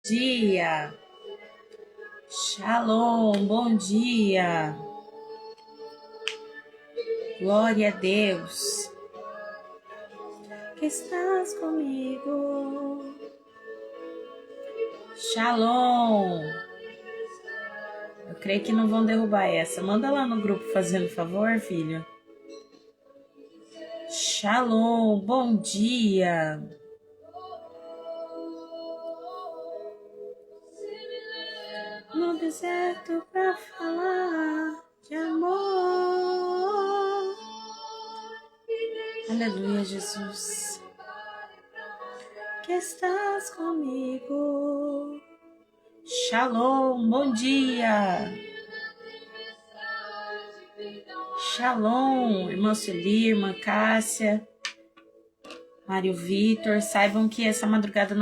Dia, Shalom, bom dia, glória a Deus, que estás comigo, Shalom. Eu creio que não vão derrubar essa, manda lá no grupo fazendo favor, filho. Shalom, bom dia. No deserto pra falar de amor. Aleluia, Jesus. Que estás comigo. Shalom, bom dia. Shalom, irmã Sueli, irmã Cássia, Mário Vitor. Saibam que essa madrugada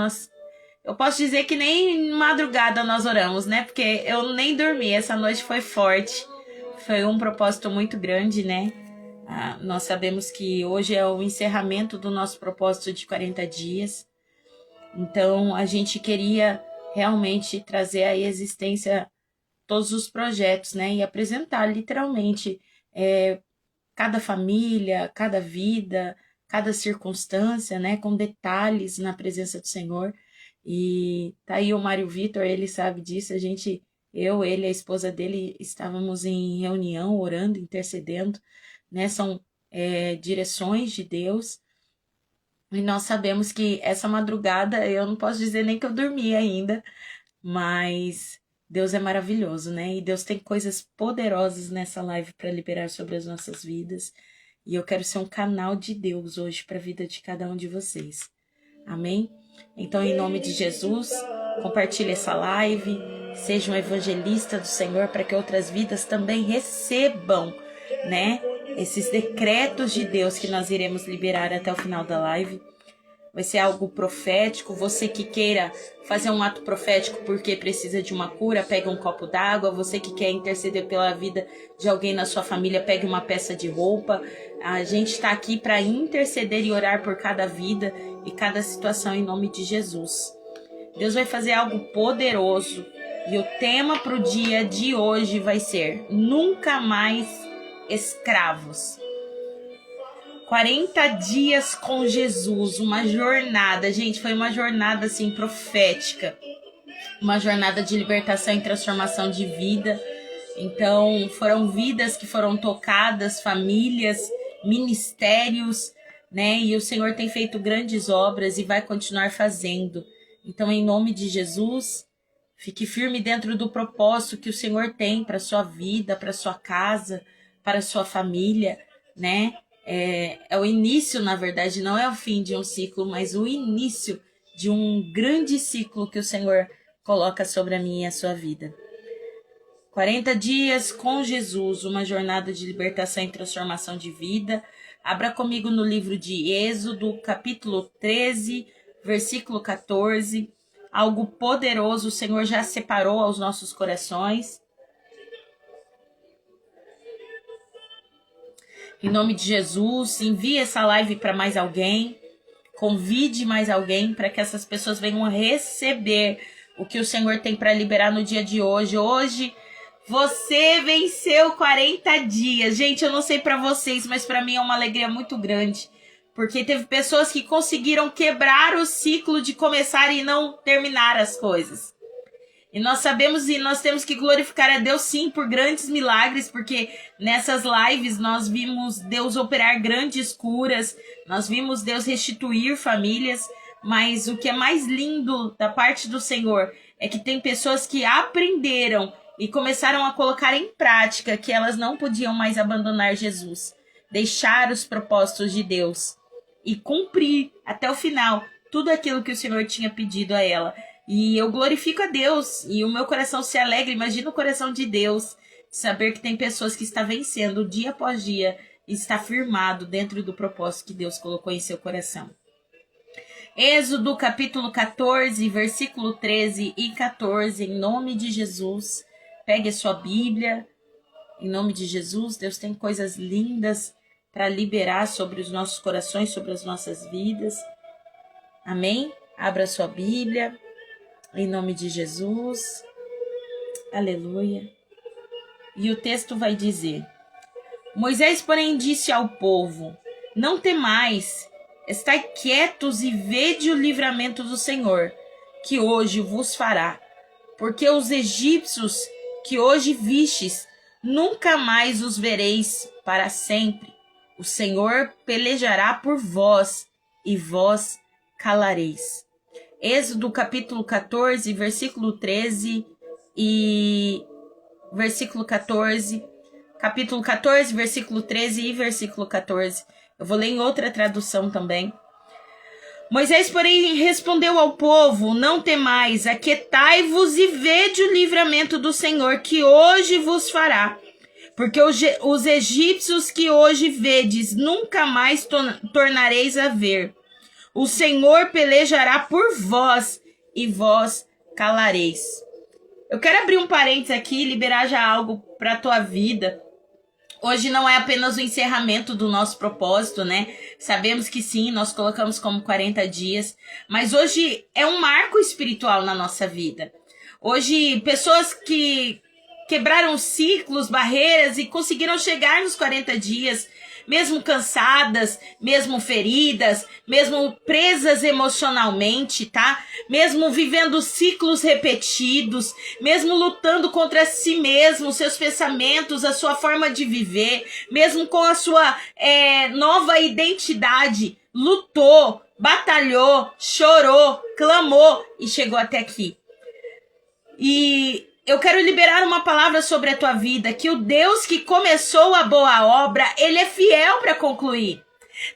eu posso dizer que nem madrugada nós oramos, né? Porque eu nem dormi, essa noite foi forte. Foi um propósito muito grande, né? Nós sabemos que hoje é o encerramento do nosso propósito de 40 dias. Então, a gente queria realmente trazer à existência todos os projetos, né? E apresentar literalmente cada família, cada vida, cada circunstância, né? Com detalhes na presença do Senhor. E tá aí o Mário Vitor, ele sabe disso. Ele, a esposa dele, estávamos em reunião, orando, intercedendo, né? São direções de Deus. E nós sabemos que essa madrugada, eu não posso dizer nem que eu dormi ainda, mas Deus é maravilhoso, né? E Deus tem coisas poderosas nessa live para liberar sobre as nossas vidas. E eu quero ser um canal de Deus hoje para a vida de cada um de vocês. Amém? Então, em nome de Jesus, compartilhe essa live, seja um evangelista do Senhor para que outras vidas também recebam, né? Esses decretos de Deus que nós iremos liberar até o final da live. Vai ser algo profético. Você que queira fazer um ato profético porque precisa de uma cura, pegue um copo d'água. Você que quer interceder pela vida de alguém na sua família, pegue uma peça de roupa. A gente está aqui para interceder e orar por cada vida e cada situação em nome de Jesus. Deus vai fazer algo poderoso e o tema para o dia de hoje vai ser Nunca Mais Escravos. 40 dias com Jesus, uma jornada, gente, foi uma jornada assim profética, uma jornada de libertação e transformação de vida. Então, foram vidas que foram tocadas, famílias, ministérios, né? E o Senhor tem feito grandes obras e vai continuar fazendo. Então, em nome de Jesus, fique firme dentro do propósito que o Senhor tem para sua vida, para sua casa, para sua família, né? É o início, na verdade, não é o fim de um ciclo, mas o início de um grande ciclo que o Senhor coloca sobre a minha e a sua vida. 40 dias com Jesus, uma jornada de libertação e transformação de vida. Abra comigo no livro de Êxodo, capítulo 13, versículo 14. Algo poderoso o Senhor já separou aos nossos corações. Em nome de Jesus, envie essa live para mais alguém, convide mais alguém para que essas pessoas venham receber o que o Senhor tem para liberar no dia de hoje. Hoje você venceu 40 dias. Gente, eu não sei para vocês, mas para mim é uma alegria muito grande, porque teve pessoas que conseguiram quebrar o ciclo de começar e não terminar as coisas. E nós sabemos e nós temos que glorificar a Deus sim por grandes milagres, porque nessas lives nós vimos Deus operar grandes curas, nós vimos Deus restituir famílias, mas o que é mais lindo da parte do Senhor é que tem pessoas que aprenderam e começaram a colocar em prática que elas não podiam mais abandonar Jesus, deixar os propósitos de Deus e cumprir até o final tudo aquilo que o Senhor tinha pedido a ela. E eu glorifico a Deus e o meu coração se alegra. Imagina o coração de Deus, saber que tem pessoas que estão vencendo dia após dia e está firmado dentro do propósito que Deus colocou em seu coração. Êxodo capítulo 14, versículo 13 e 14, em nome de Jesus. Pegue a sua Bíblia, em nome de Jesus. Deus tem coisas lindas para liberar sobre os nossos corações, sobre as nossas vidas. Amém? Abra a sua Bíblia. Em nome de Jesus. Aleluia. E o texto vai dizer: Moisés, porém, disse ao povo: Não temais, estai quietos e vede o livramento do Senhor, que hoje vos fará. Porque os egípcios que hoje vistes, nunca mais os vereis para sempre. O Senhor pelejará por vós, e vós calareis. Êxodo capítulo 14, versículo 13 e versículo 14. Capítulo 14, versículo 13 e versículo 14. Eu vou ler em outra tradução também. Moisés, porém, respondeu ao povo: Não temais, aquietai-vos e vede o livramento do Senhor, que hoje vos fará. Porque os egípcios que hoje vedes, nunca mais tornareis a ver. O Senhor pelejará por vós, e vós calareis. Eu quero abrir um parênteses aqui e liberar já algo para a tua vida. Hoje não é apenas o encerramento do nosso propósito, né? Sabemos que sim, nós colocamos como 40 dias, mas hoje é um marco espiritual na nossa vida. Hoje, pessoas que quebraram ciclos, barreiras e conseguiram chegar nos 40 dias, mesmo cansadas, mesmo feridas, mesmo presas emocionalmente, tá? Mesmo vivendo ciclos repetidos, mesmo lutando contra si mesmo, seus pensamentos, a sua forma de viver, mesmo com a sua nova identidade, lutou, batalhou, chorou, clamou e chegou até aqui. E eu quero liberar uma palavra sobre a tua vida, que o Deus que começou a boa obra, ele é fiel para concluir.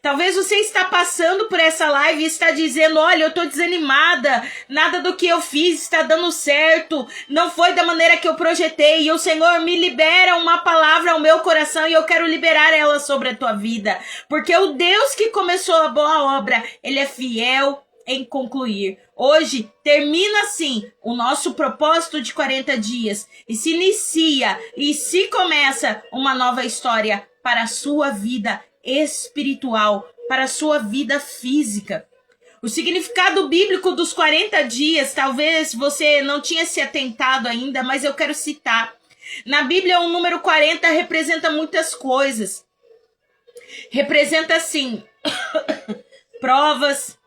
Talvez você está passando por essa live e está dizendo: olha, eu estou desanimada, nada do que eu fiz está dando certo, não foi da maneira que eu projetei, e o Senhor me libera uma palavra ao meu coração e eu quero liberar ela sobre a tua vida, porque o Deus que começou a boa obra, ele é fiel em concluir. Hoje termina assim o nosso propósito de 40 dias e se inicia e se começa uma nova história para a sua vida espiritual, para a sua vida física. O significado bíblico dos 40 dias, talvez você não tinha se atentado ainda, mas eu quero citar. Na Bíblia, o número 40 representa muitas coisas. Representa, assim, provas,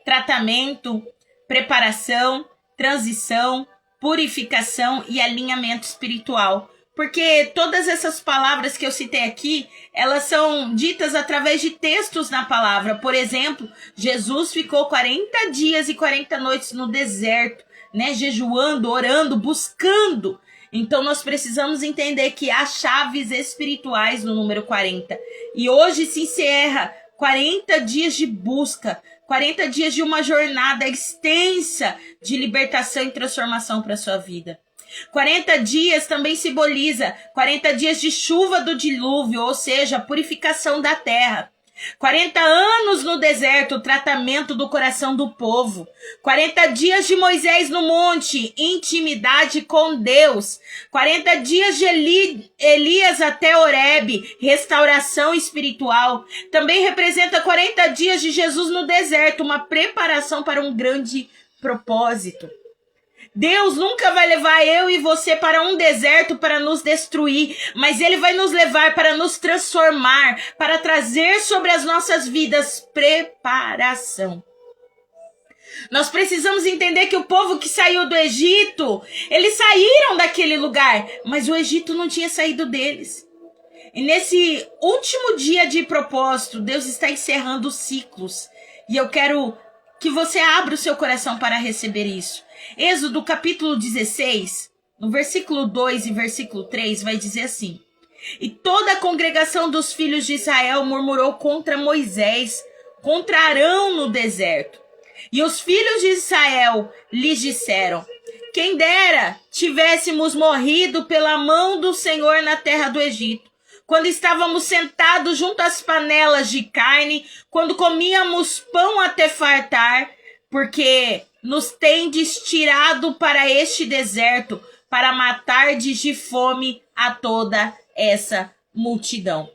tratamento, preparação, transição, purificação e alinhamento espiritual. Porque todas essas palavras que eu citei aqui, elas são ditas através de textos na palavra. Por exemplo, Jesus ficou 40 dias e 40 noites no deserto, né? Jejuando, orando, buscando. Então nós precisamos entender que há chaves espirituais no número 40. E hoje se encerra 40 dias de busca, 40 dias de uma jornada extensa de libertação e transformação para a sua vida. 40 dias também simboliza 40 dias de chuva do dilúvio, ou seja, a purificação da terra. 40 anos no deserto, o tratamento do coração do povo. 40 dias de Moisés no monte, intimidade com Deus. 40 dias de Elias até Horebe, restauração espiritual. Também representa 40 dias de Jesus no deserto, uma preparação para um grande propósito. Deus nunca vai levar eu e você para um deserto para nos destruir, mas Ele vai nos levar para nos transformar, para trazer sobre as nossas vidas preparação. Nós precisamos entender que o povo que saiu do Egito, eles saíram daquele lugar, mas o Egito não tinha saído deles. E nesse último dia de propósito, Deus está encerrando os ciclos. E eu quero que você abra o seu coração para receber isso. Êxodo capítulo 16, no versículo 2 e versículo 3, vai dizer assim: E toda a congregação dos filhos de Israel murmurou contra Moisés, contra Arão no deserto. E os filhos de Israel lhes disseram: Quem dera tivéssemos morrido pela mão do Senhor na terra do Egito, quando estávamos sentados junto às panelas de carne, quando comíamos pão até fartar, porque nos tendes tirado para este deserto, para matardes de fome a toda essa multidão.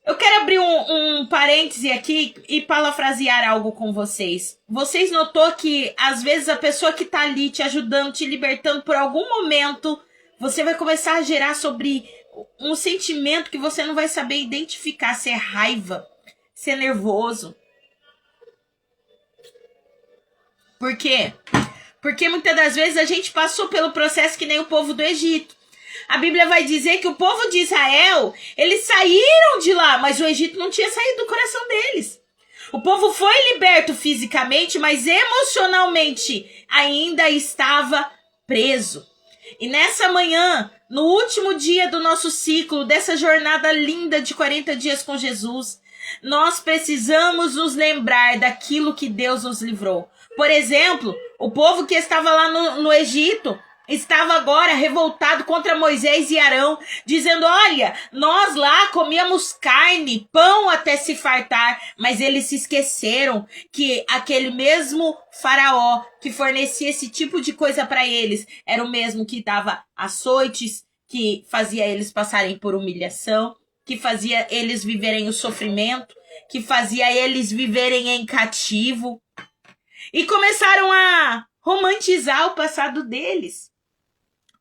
Eu quero abrir um parêntese aqui e parafrasear algo com vocês. Vocês notou que, às vezes, a pessoa que tá ali te ajudando, te libertando por algum momento, você vai começar a gerar sobre um sentimento que você não vai saber identificar, se é raiva, se é nervoso. Por quê? Porque muitas das vezes a gente passou pelo processo que nem o povo do Egito. A Bíblia vai dizer que o povo de Israel, eles saíram de lá, mas o Egito não tinha saído do coração deles. O povo foi liberto fisicamente, mas emocionalmente ainda estava preso. E nessa manhã, no último dia do nosso ciclo, dessa jornada linda de 40 dias com Jesus, nós precisamos nos lembrar daquilo que Deus nos livrou. Por exemplo, o povo que estava lá no Egito estava agora revoltado contra Moisés e Arão, dizendo, olha, nós lá comíamos carne, pão até se fartar, mas eles se esqueceram que aquele mesmo faraó que fornecia esse tipo de coisa para eles, era o mesmo que dava açoites, que fazia eles passarem por humilhação, que fazia eles viverem o sofrimento, que fazia eles viverem em cativo. E começaram a romantizar o passado deles.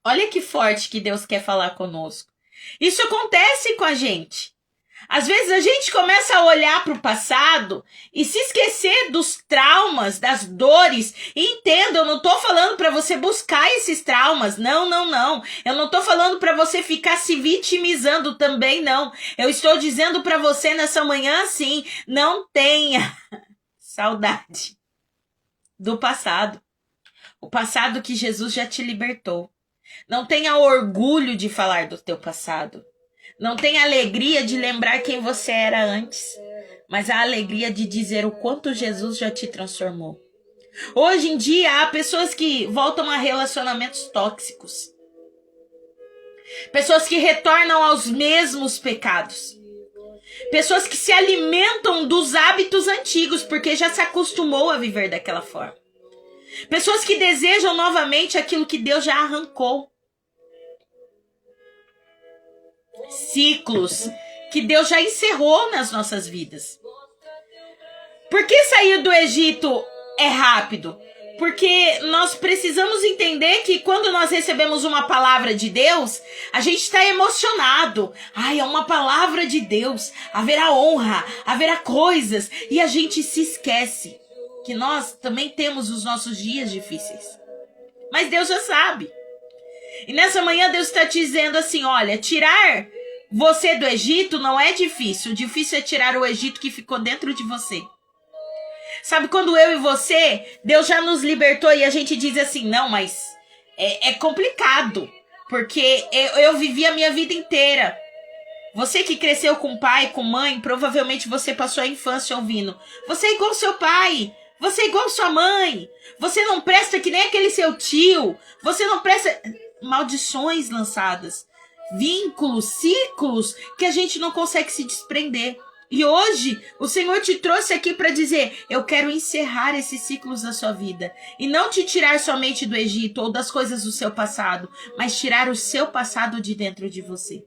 Olha que forte que Deus quer falar conosco. Isso acontece com a gente. Às vezes a gente começa a olhar para o passado e se esquecer dos traumas, das dores. E entenda, eu não estou falando para você buscar esses traumas. Não. Eu não estou falando para você ficar se vitimizando também, não. Eu estou dizendo para você nessa manhã, assim, não tenha saudade do passado. O passado que Jesus já te libertou. Não tenha orgulho de falar do teu passado. Não tenha alegria de lembrar quem você era antes. Mas a alegria de dizer o quanto Jesus já te transformou. Hoje em dia, há pessoas que voltam a relacionamentos tóxicos. Pessoas que retornam aos mesmos pecados. Pessoas que se alimentam dos hábitos antigos, porque já se acostumou a viver daquela forma. Pessoas que desejam novamente aquilo que Deus já arrancou. Ciclos que Deus já encerrou nas nossas vidas. Por que sair do Egito é rápido? Porque nós precisamos entender que quando nós recebemos uma palavra de Deus, a gente está emocionado. Ai, é uma palavra de Deus. Haverá honra, haverá coisas. E a gente se esquece que nós também temos os nossos dias difíceis. Mas Deus já sabe. E nessa manhã Deus está te dizendo assim, olha, tirar você do Egito não é difícil. O difícil é tirar o Egito que ficou dentro de você. Sabe, quando eu e você, Deus já nos libertou e a gente diz assim, não, mas é complicado. Porque eu vivi a minha vida inteira. Você que cresceu com pai, com mãe, provavelmente você passou a infância ouvindo. Você é igual seu pai. Você é igual sua mãe. Você não presta que nem aquele seu tio. Você não presta... Maldições lançadas. Vínculos, ciclos que a gente não consegue se desprender. E hoje, o Senhor te trouxe aqui para dizer, eu quero encerrar esses ciclos da sua vida. E não te tirar somente do Egito ou das coisas do seu passado, mas tirar o seu passado de dentro de você.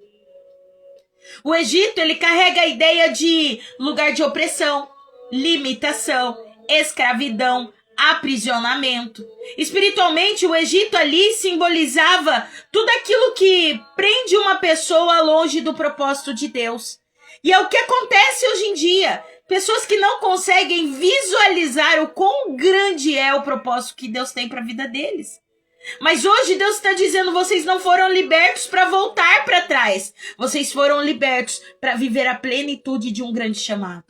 O Egito, ele carrega a ideia de lugar de opressão, limitação, escravidão, aprisionamento. Espiritualmente, o Egito ali simbolizava tudo aquilo que prende uma pessoa longe do propósito de Deus. E é o que acontece hoje em dia. Pessoas que não conseguem visualizar o quão grande é o propósito que Deus tem para a vida deles. Mas hoje Deus está dizendo, vocês não foram libertos para voltar para trás. Vocês foram libertos para viver a plenitude de um grande chamado.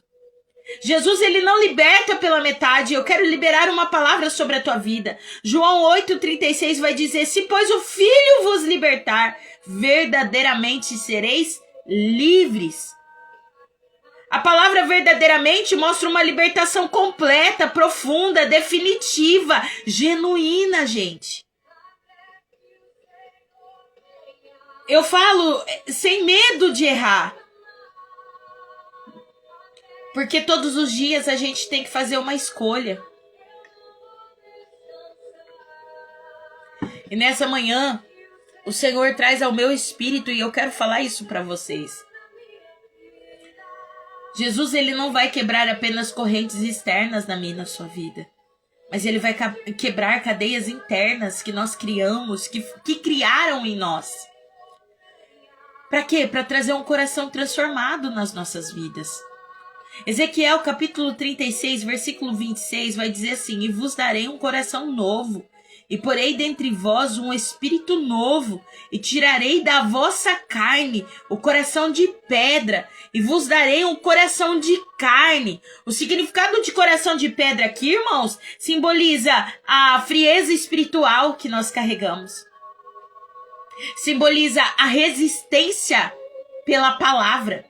Jesus, ele não liberta pela metade. Eu quero liberar uma palavra sobre a tua vida. João 8,36 vai dizer, se pois o Filho vos libertar, verdadeiramente sereis livres. A palavra verdadeiramente mostra uma libertação completa, profunda, definitiva, genuína, gente. Eu falo sem medo de errar. Porque todos os dias a gente tem que fazer uma escolha. E nessa manhã, o Senhor traz ao meu espírito, e eu quero falar isso para vocês. Jesus, ele não vai quebrar apenas correntes externas na minha e na sua vida, mas ele vai quebrar cadeias internas que nós criamos, que criaram em nós. Para quê? Para trazer um coração transformado nas nossas vidas. Ezequiel capítulo 36, versículo 26 vai dizer assim: e vos darei um coração novo, e porei dentre vós um espírito novo, e tirarei da vossa carne o coração de pedra, e vos darei um coração de carne. O significado de coração de pedra aqui, irmãos, simboliza a frieza espiritual que nós carregamos. Simboliza a resistência pela palavra.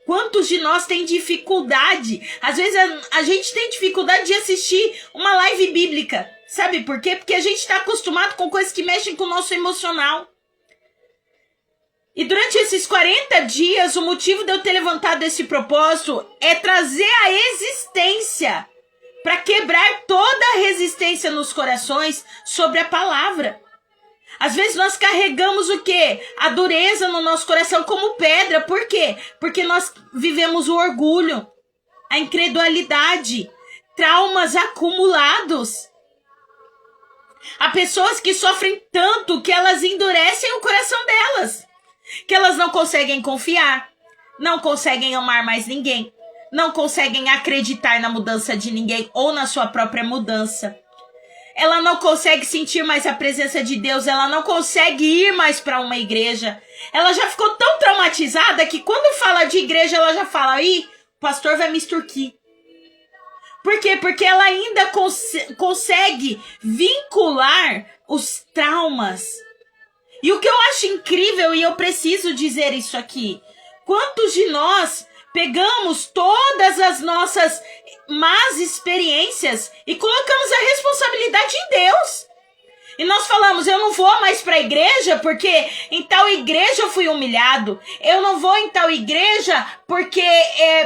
Quantos de nós tem dificuldade? Às vezes a gente tem dificuldade de assistir uma live bíblica. Sabe por quê? Porque a gente está acostumado com coisas que mexem com o nosso emocional. E durante esses 40 dias, o motivo de eu ter levantado esse propósito é trazer a existência, para quebrar toda a resistência nos corações sobre a palavra. Às vezes nós carregamos o quê? A dureza no nosso coração como pedra. Por quê? Porque nós vivemos o orgulho, a incredulidade, traumas acumulados. Há pessoas que sofrem tanto que elas endurecem o coração delas, que elas não conseguem confiar, não conseguem amar mais ninguém, não conseguem acreditar na mudança de ninguém ou na sua própria mudança. Ela não consegue sentir mais a presença de Deus, ela não consegue ir mais para uma igreja. Ela já ficou tão traumatizada que quando fala de igreja, ela já fala: ih, o pastor vai me extorquir. Por quê? Porque ela ainda consegue vincular os traumas. E o que eu acho incrível, e eu preciso dizer isso aqui: quantos de nós pegamos todas as nossas más experiências e colocamos a responsabilidade em Deus? E nós falamos: eu não vou mais para a igreja porque em tal igreja eu fui humilhado. Eu não vou em tal igreja porque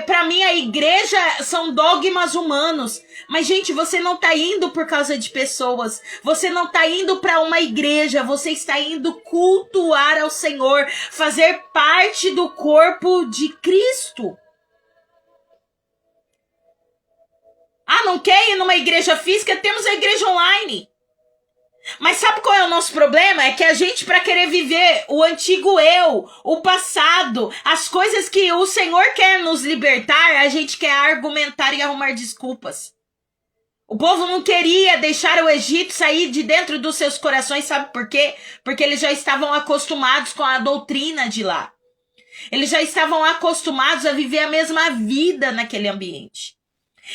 para mim a igreja são dogmas humanos. Mas, gente, você não está indo por causa de pessoas. Você não está indo para uma igreja. Você está indo cultuar ao Senhor, fazer parte do corpo de Cristo. Ah, não quer ir numa igreja física? Temos a igreja online. Mas sabe qual é o nosso problema? É que a gente, para querer viver o antigo eu, o passado, as coisas que o Senhor quer nos libertar, a gente quer argumentar e arrumar desculpas. O povo não queria deixar o Egito sair de dentro dos seus corações, sabe por quê? Porque eles já estavam acostumados com a doutrina de lá. Eles já estavam acostumados a viver a mesma vida naquele ambiente.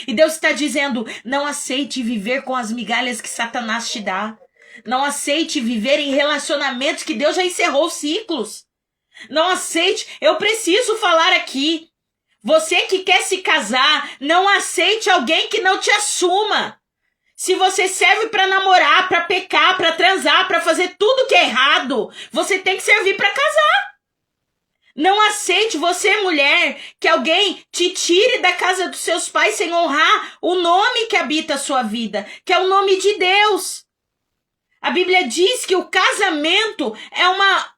E Deus está dizendo: não aceite viver com as migalhas que Satanás te dá. Não aceite viver em relacionamentos que Deus já encerrou ciclos. Não aceite. Eu preciso falar aqui. Você que quer se casar, não aceite alguém que não te assuma. Se você serve para namorar, para pecar, para transar, para fazer tudo que é errado, você tem que servir para casar. Não aceite, você mulher, que alguém te tire da casa dos seus pais sem honrar o nome que habita a sua vida, que é o nome de Deus. A Bíblia diz que o casamento é uma...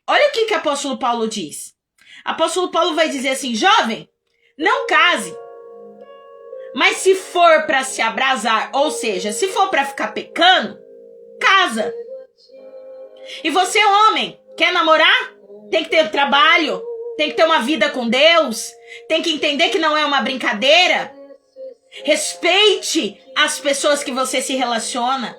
Olha o que o apóstolo Paulo diz. O apóstolo Paulo vai dizer assim: jovem, não case. Mas se for para se abrasar, ou seja, se for para ficar pecando, casa. E você, homem, quer namorar? Tem que ter trabalho, tem que ter uma vida com Deus, tem que entender que não é uma brincadeira. Respeite as pessoas que você se relaciona.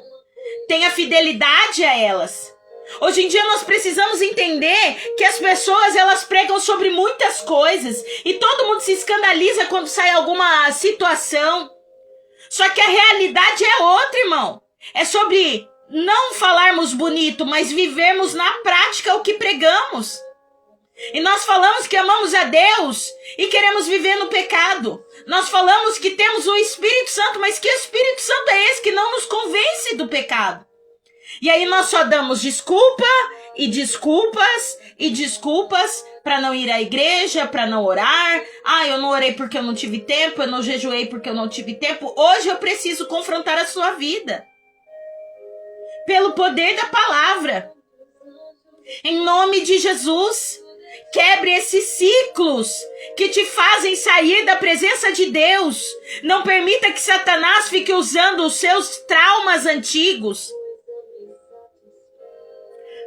Tenha fidelidade a elas. Hoje em dia nós precisamos entender que as pessoas, elas pregam sobre muitas coisas e todo mundo se escandaliza quando sai alguma situação. Só que a realidade é outra, irmão. É sobre não falarmos bonito, mas vivermos na prática o que pregamos. E nós falamos que amamos a Deus e queremos viver no pecado. Nós falamos que temos o Espírito Santo, mas que Espírito Santo é esse que não nos convence do pecado? E aí nós só damos desculpa e desculpas e desculpas para não ir à igreja, para não orar. Ah, eu não orei porque eu não tive tempo, eu não jejuei porque eu não tive tempo. Hoje eu preciso confrontar a sua vida. Pelo poder da palavra. Em nome de Jesus. Quebre esses ciclos que te fazem sair da presença de Deus. Não permita que Satanás fique usando os seus traumas antigos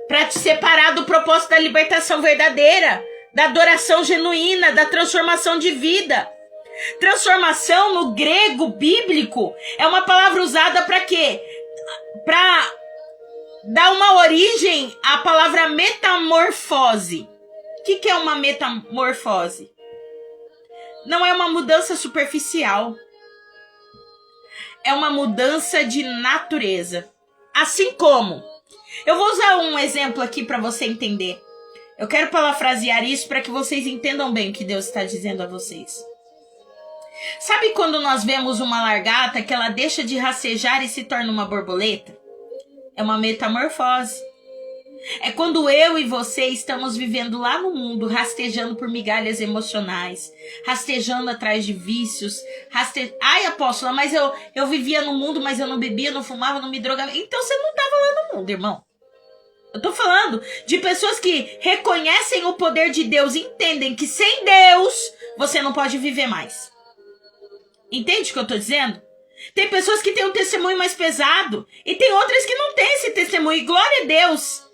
para te separar do propósito da libertação verdadeira, da adoração genuína, da transformação de vida. Transformação no grego bíblico é uma palavra usada para quê? Para dar uma origem à palavra metamorfose. O que é uma metamorfose? Não é uma mudança superficial. É uma mudança de natureza. Assim como... Eu vou usar um exemplo aqui para você entender. Eu quero parafrasear isso para que vocês entendam bem o que Deus está dizendo a vocês. Sabe quando nós vemos uma lagarta que ela deixa de rastejar e se torna uma borboleta? É uma metamorfose. É quando eu e você estamos vivendo lá no mundo, rastejando por migalhas emocionais, rastejando atrás de vícios, Ai, apóstola, mas eu vivia no mundo, mas eu não bebia, não fumava, não me drogava. Então você não estava lá no mundo, irmão. Eu tô falando de pessoas que reconhecem o poder de Deus, entendem que sem Deus você não pode viver mais. Entende o que eu tô dizendo? Tem pessoas que têm um testemunho mais pesado e tem outras que não têm esse testemunho. E glória a Deus.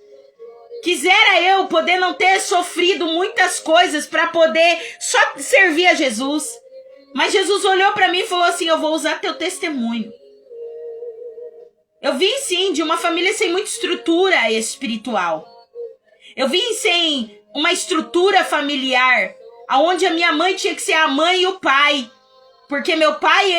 Quisera eu poder não ter sofrido muitas coisas para poder só servir a Jesus. Mas Jesus olhou para mim e falou assim: eu vou usar teu testemunho. Eu vim sim de uma família sem muita estrutura espiritual. Eu vim sem uma estrutura familiar, onde a minha mãe tinha que ser a mãe e o pai. Porque meu pai,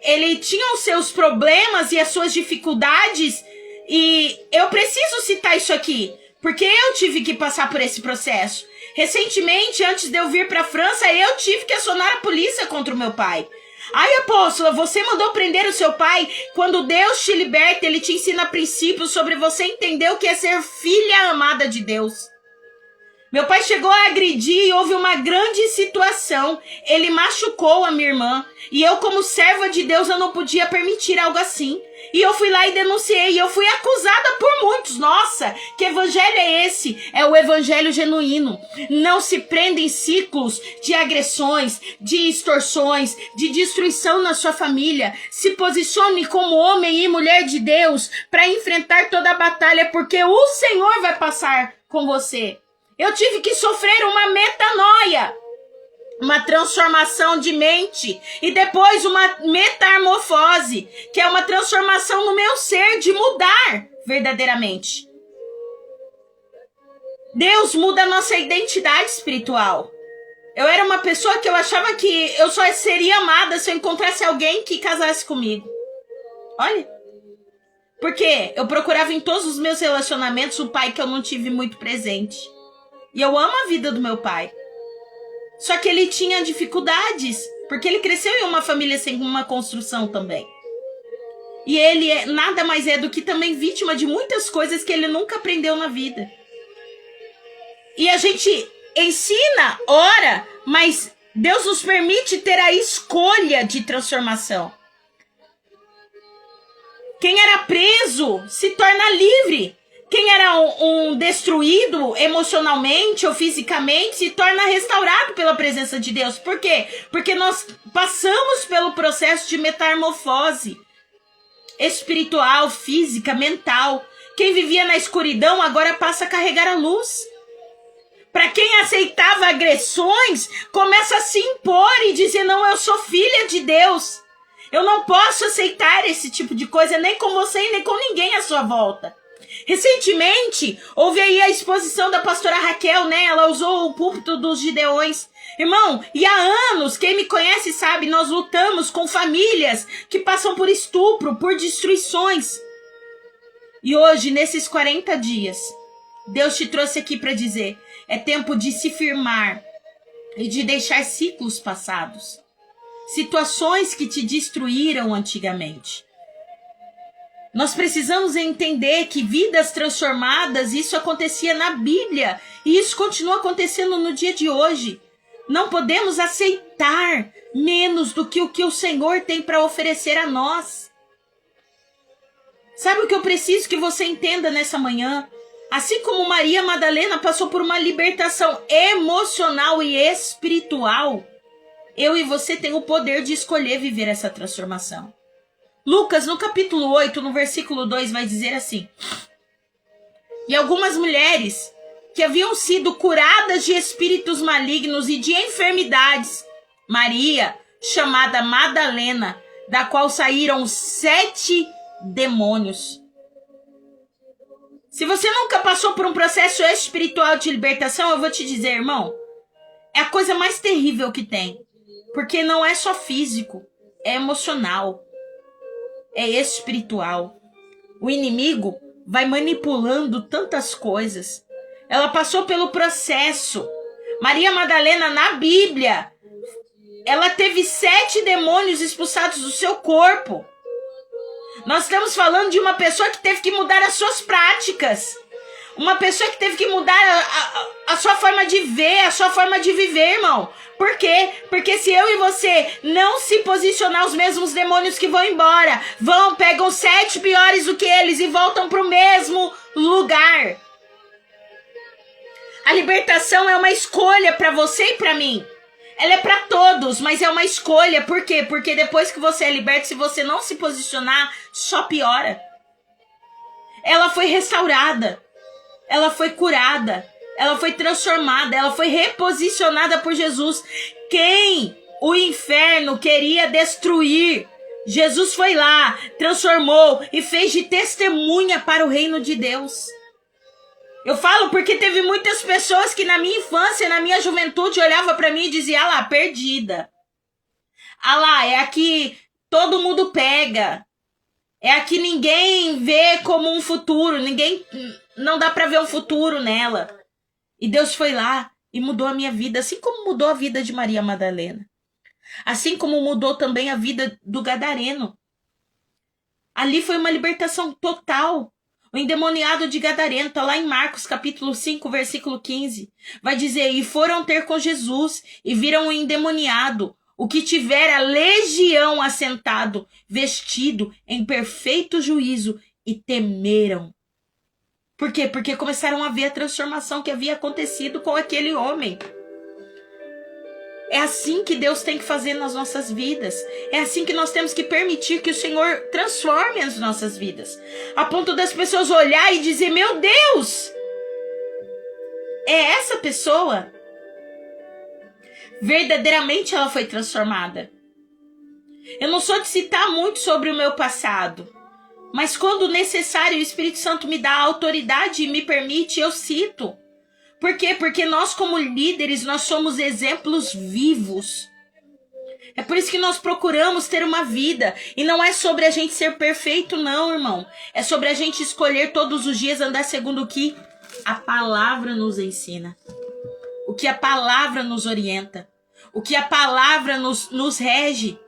ele tinha os seus problemas e as suas dificuldades. E eu preciso citar isso aqui, porque eu tive que passar por esse processo. Recentemente, antes de eu vir para a França, eu tive que acionar a polícia contra o meu pai. Ai, apóstola, você mandou prender o seu pai? Quando Deus te liberta, ele te ensina princípios sobre você entender o que é ser filha amada de Deus. Meu pai chegou a agredir e houve uma grande situação. Ele machucou a minha irmã. E eu, como serva de Deus, eu não podia permitir algo assim. E eu fui lá e denunciei. E eu fui acusada por muitos. Nossa, que evangelho é esse? É o evangelho genuíno. Não se prenda em ciclos de agressões, de extorsões, de destruição na sua família. Se posicione como homem e mulher de Deus para enfrentar toda a batalha, porque o Senhor vai passar com você. Eu tive que sofrer uma metanoia, uma transformação de mente e depois uma metamorfose, que é uma transformação no meu ser, de mudar verdadeiramente. Deus muda a nossa identidade espiritual. Eu era uma pessoa que eu achava que eu só seria amada se eu encontrasse alguém que casasse comigo. Olha. Porque eu procurava em todos os meus relacionamentos o pai que eu não tive muito presente. E eu amo a vida do meu pai. Só que ele tinha dificuldades, porque ele cresceu em uma família sem uma construção também. E ele nada mais é do que também vítima de muitas coisas que ele nunca aprendeu na vida. E a gente ensina, ora, mas Deus nos permite ter a escolha de transformação. Quem era preso se torna livre. Quem era um destruído emocionalmente ou fisicamente se torna restaurado pela presença de Deus. Por quê? Porque nós passamos pelo processo de metamorfose espiritual, física, mental. Quem vivia na escuridão agora passa a carregar a luz. Para quem aceitava agressões, começa a se impor e dizer: não, eu sou filha de Deus. Eu não posso aceitar esse tipo de coisa nem com você e nem com ninguém à sua volta. Recentemente, houve aí a exposição da pastora Raquel, né? Ela usou o púlpito dos Gideões. Irmão, e há anos, quem me conhece sabe, nós lutamos com famílias que passam por estupro, por destruições. E hoje, nesses 40 dias, Deus te trouxe aqui para dizer: é tempo de se firmar e de deixar ciclos passados. Situações que te destruíram antigamente. Nós precisamos entender que vidas transformadas, isso acontecia na Bíblia. E isso continua acontecendo no dia de hoje. Não podemos aceitar menos do que o Senhor tem para oferecer a nós. Sabe o que eu preciso que você entenda nessa manhã? Assim como Maria Madalena passou por uma libertação emocional e espiritual, eu e você tem o poder de escolher viver essa transformação. Lucas, no capítulo 8, no versículo 2, vai dizer assim: e algumas mulheres que haviam sido curadas de espíritos malignos e de enfermidades, Maria, chamada Madalena, da qual saíram 7 demônios. Se você nunca passou por um processo espiritual de libertação, eu vou te dizer, irmão, é a coisa mais terrível que tem. Porque não é só físico, é emocional, é espiritual. O inimigo vai manipulando tantas coisas. Ela passou pelo processo. Maria Madalena, na Bíblia, ela teve 7 demônios expulsados do seu corpo. Nós estamos falando de uma pessoa que teve que mudar as suas práticas. Uma pessoa que teve que mudar a sua forma de ver, a sua forma de viver, irmão. Por quê? Porque se eu e você não se posicionar, os mesmos demônios que vão embora, pegam 7 piores do que eles e voltam para o mesmo lugar. A libertação é uma escolha para você e para mim. Ela é para todos, mas é uma escolha. Por quê? Porque depois que você é liberto, se você não se posicionar, só piora. Ela foi restaurada. Ela foi curada. Ela foi transformada. Ela foi reposicionada por Jesus. Quem o inferno queria destruir, Jesus foi lá, transformou e fez de testemunha para o reino de Deus. Eu falo porque teve muitas pessoas que na minha infância, na minha juventude, olhavam para mim e diziam: ah lá, perdida. Ah lá, é a que todo mundo pega. É a que ninguém vê como um futuro. Não dá para ver um futuro nela. E Deus foi lá e mudou a minha vida, assim como mudou a vida de Maria Madalena. Assim como mudou também a vida do gadareno. Ali foi uma libertação total. O endemoniado de Gadareno, está lá em Marcos, capítulo 5, versículo 15. Vai dizer: e foram ter com Jesus, e viram o endemoniado, o que tivera legião assentado, vestido em perfeito juízo, e temeram. Por quê? Porque começaram a ver a transformação que havia acontecido com aquele homem. É assim que Deus tem que fazer nas nossas vidas. É assim que nós temos que permitir que o Senhor transforme as nossas vidas. A ponto das pessoas olhar e dizer: meu Deus, é essa pessoa? Verdadeiramente ela foi transformada. Eu não sou de citar muito sobre o meu passado, mas quando necessário o Espírito Santo me dá a autoridade e me permite, eu cito. Por quê? Porque nós, como líderes, nós somos exemplos vivos. É por isso que nós procuramos ter uma vida. E não é sobre a gente ser perfeito, não, irmão. É sobre a gente escolher todos os dias andar segundo o que a palavra nos ensina. O que a palavra nos orienta. O que a palavra nos rege.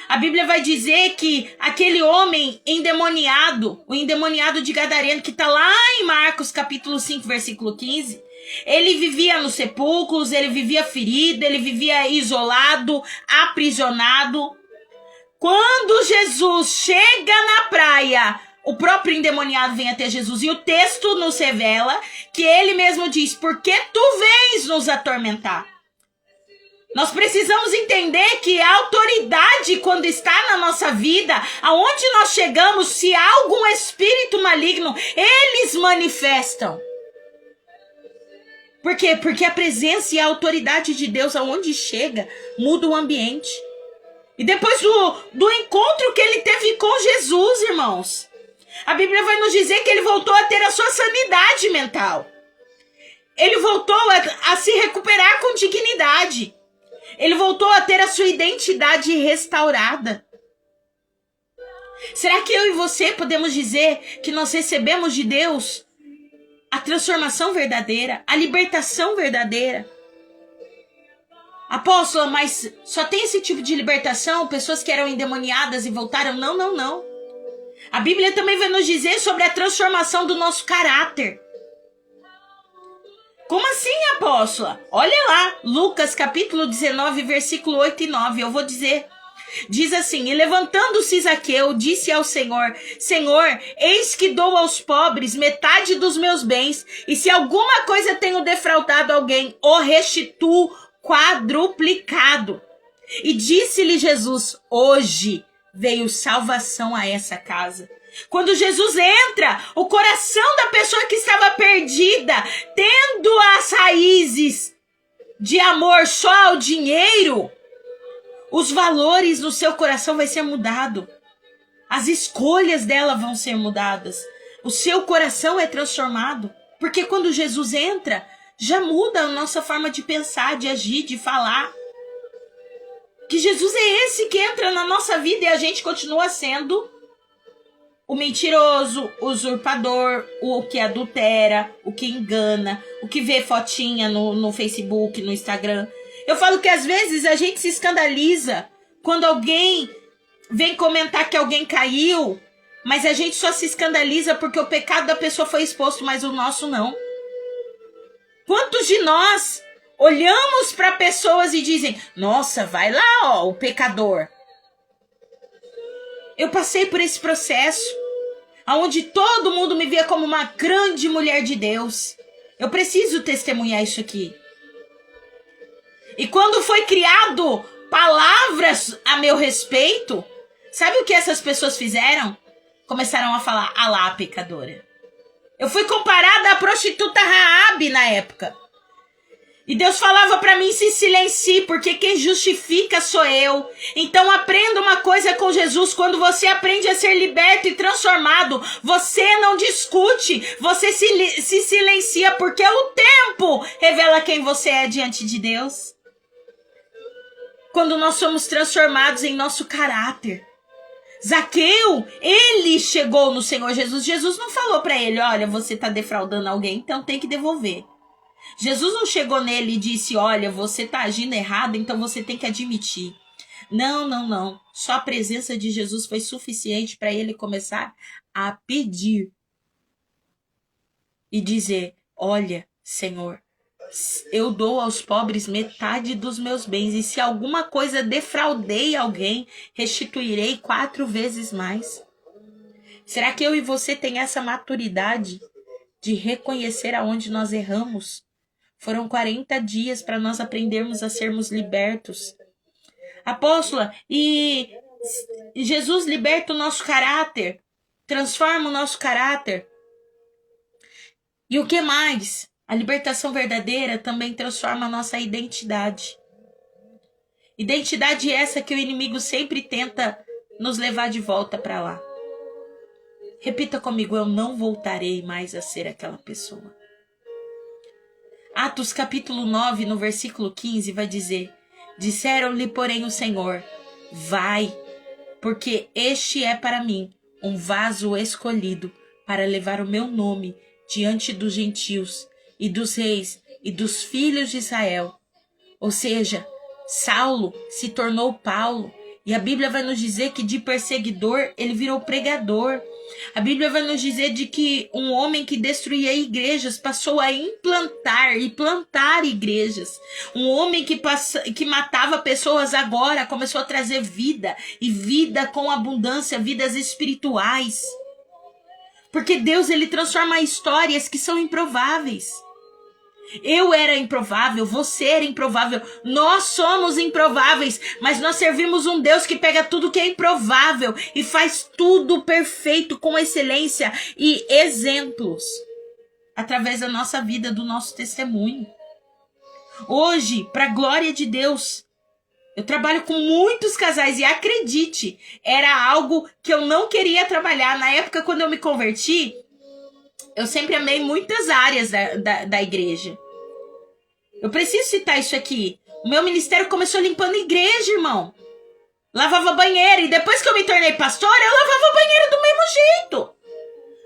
A Bíblia vai dizer que aquele homem endemoniado, o endemoniado de Gadareno, que está lá em Marcos capítulo 5, versículo 15, ele vivia nos sepulcros, ele vivia ferido, ele vivia isolado, aprisionado. Quando Jesus chega na praia, o próprio endemoniado vem até Jesus e o texto nos revela que ele mesmo diz: por que tu vens nos atormentar? Nós precisamos entender que a autoridade, quando está na nossa vida, aonde nós chegamos, se há algum espírito maligno, eles manifestam. Por quê? Porque a presença e a autoridade de Deus, aonde chega, muda o ambiente. E depois do encontro que ele teve com Jesus, irmãos, a Bíblia vai nos dizer que ele voltou a ter a sua sanidade mental. Ele voltou a se recuperar com dignidade. Ele voltou a ter a sua identidade restaurada. Será que eu e você podemos dizer que nós recebemos de Deus a transformação verdadeira, a libertação verdadeira? Apóstola, mas só tem esse tipo de libertação? Pessoas que eram endemoniadas e voltaram? Não, não, não. A Bíblia também vai nos dizer sobre a transformação do nosso caráter. Como assim, apóstola? Olha lá, Lucas capítulo 19, versículo 8 e 9. Eu vou dizer: Diz assim: e levantando-se Zaqueu, disse ao Senhor: Senhor, eis que dou aos pobres metade dos meus bens, e se alguma coisa tenho defraudado alguém, o restituo quadruplicado. E disse-lhe Jesus: hoje veio salvação a essa casa. Quando Jesus entra, o coração da pessoa que estava perdida, tendo as raízes de amor só ao dinheiro, os valores no seu coração vai ser mudado. As escolhas dela vão ser mudadas. O seu coração é transformado. Porque quando Jesus entra, já muda a nossa forma de pensar, de agir, de falar. Que Jesus é esse que entra na nossa vida e a gente continua sendo o mentiroso, o usurpador, o que adultera, o que engana, o que vê fotinha no Facebook, no Instagram. Eu falo que às vezes a gente se escandaliza quando alguém vem comentar que alguém caiu, mas a gente só se escandaliza porque o pecado da pessoa foi exposto, mas o nosso não. Quantos de nós olhamos para pessoas e dizem: nossa, vai lá, ó, o pecador. Eu passei por esse processo, onde todo mundo me via como uma grande mulher de Deus. Eu preciso testemunhar isso aqui. E quando foi criado palavras a meu respeito, sabe o que essas pessoas fizeram? Começaram a falar: alá, pecadora. Eu fui comparada à prostituta Raabe na época. E Deus falava para mim: se silencie, porque quem justifica sou eu. Então aprenda uma coisa com Jesus: quando você aprende a ser liberto e transformado, você não discute, você se silencia, porque o tempo revela quem você é diante de Deus. Quando nós somos transformados em nosso caráter. Zaqueu, ele chegou no Senhor Jesus. Jesus não falou para ele: olha, você está defraudando alguém, então tem que devolver. Jesus não chegou nele e disse: olha, você está agindo errado, então você tem que admitir. Não, não, não. Só a presença de Jesus foi suficiente para ele começar a pedir. E dizer: olha, Senhor, eu dou aos pobres metade dos meus bens, e se alguma coisa defraudei alguém, restituirei 4 vezes mais. Será que eu e você tem essa maturidade de reconhecer aonde nós erramos? Foram 40 dias para nós aprendermos a sermos libertos. Apóstola, e Jesus liberta o nosso caráter, transforma o nosso caráter. E o que mais? A libertação verdadeira também transforma a nossa identidade. Identidade essa que o inimigo sempre tenta nos levar de volta para lá. Repita comigo: eu não voltarei mais a ser aquela pessoa. Atos capítulo 9, no versículo 15, vai dizer: disseram-lhe, porém, o Senhor: vai, porque este é para mim um vaso escolhido para levar o meu nome diante dos gentios e dos reis e dos filhos de Israel. Ou seja, Saulo se tornou Paulo. E a Bíblia vai nos dizer que de perseguidor ele virou pregador. A Bíblia vai nos dizer de que um homem que destruía igrejas passou a implantar e plantar igrejas. Um homem que matava pessoas agora começou a trazer vida, e vida com abundância, vidas espirituais. Porque Deus, ele transforma histórias que são improváveis. Eu era improvável, você era improvável, nós somos improváveis, mas nós servimos um Deus que pega tudo que é improvável e faz tudo perfeito, com excelência e exemplos, através da nossa vida, do nosso testemunho. Hoje, para a glória de Deus, eu trabalho com muitos casais e acredite, era algo que eu não queria trabalhar. Na época, quando eu me converti, eu sempre amei muitas áreas da igreja. Eu preciso citar isso aqui. O meu ministério começou limpando igreja, irmão. Lavava banheiro. E depois que eu me tornei pastora, eu lavava banheiro do mesmo jeito.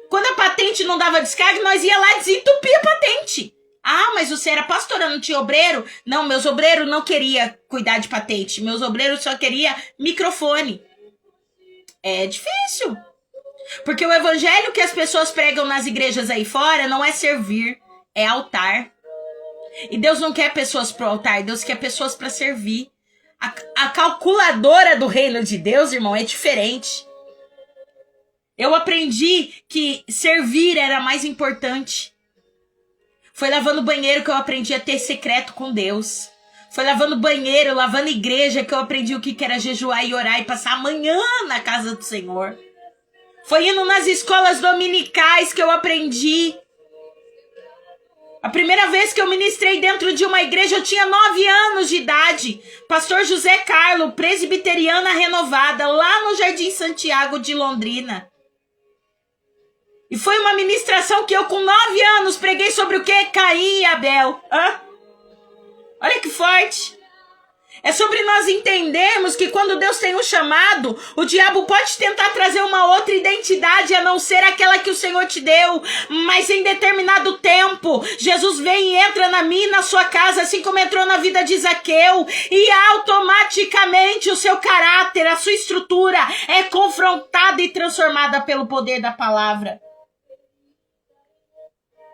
Quando a patente não dava descarga, nós ia lá e desentupia a patente. Ah, mas você era pastora, não tinha obreiro? Não, meus obreiros não queriam cuidar de patente. Meus obreiros só queriam microfone. É difícil. Porque o evangelho que as pessoas pregam nas igrejas aí fora não é servir, é altar. E Deus não quer pessoas pro altar, Deus quer pessoas para servir. A calculadora do reino de Deus, irmão, é diferente. Eu aprendi que servir era mais importante. Foi lavando banheiro que eu aprendi a ter secreto com Deus. Foi lavando banheiro, lavando igreja que eu aprendi o que era jejuar e orar e passar a manhã na casa do Senhor. Foi indo nas escolas dominicais que eu aprendi. A primeira vez que eu ministrei dentro de uma igreja, eu tinha 9 anos de idade. Pastor José Carlos, presbiteriana renovada, lá no Jardim Santiago de Londrina. E foi uma ministração que eu, com 9 anos, preguei sobre o que? Caim e Abel. Olha que forte. É sobre nós entendermos que quando Deus tem um chamado, o diabo pode tentar trazer uma outra identidade a não ser aquela que o Senhor te deu. Mas em determinado tempo, Jesus vem e entra na minha e na sua casa, assim como entrou na vida de Zaqueu. E automaticamente o seu caráter, a sua estrutura é confrontada e transformada pelo poder da palavra.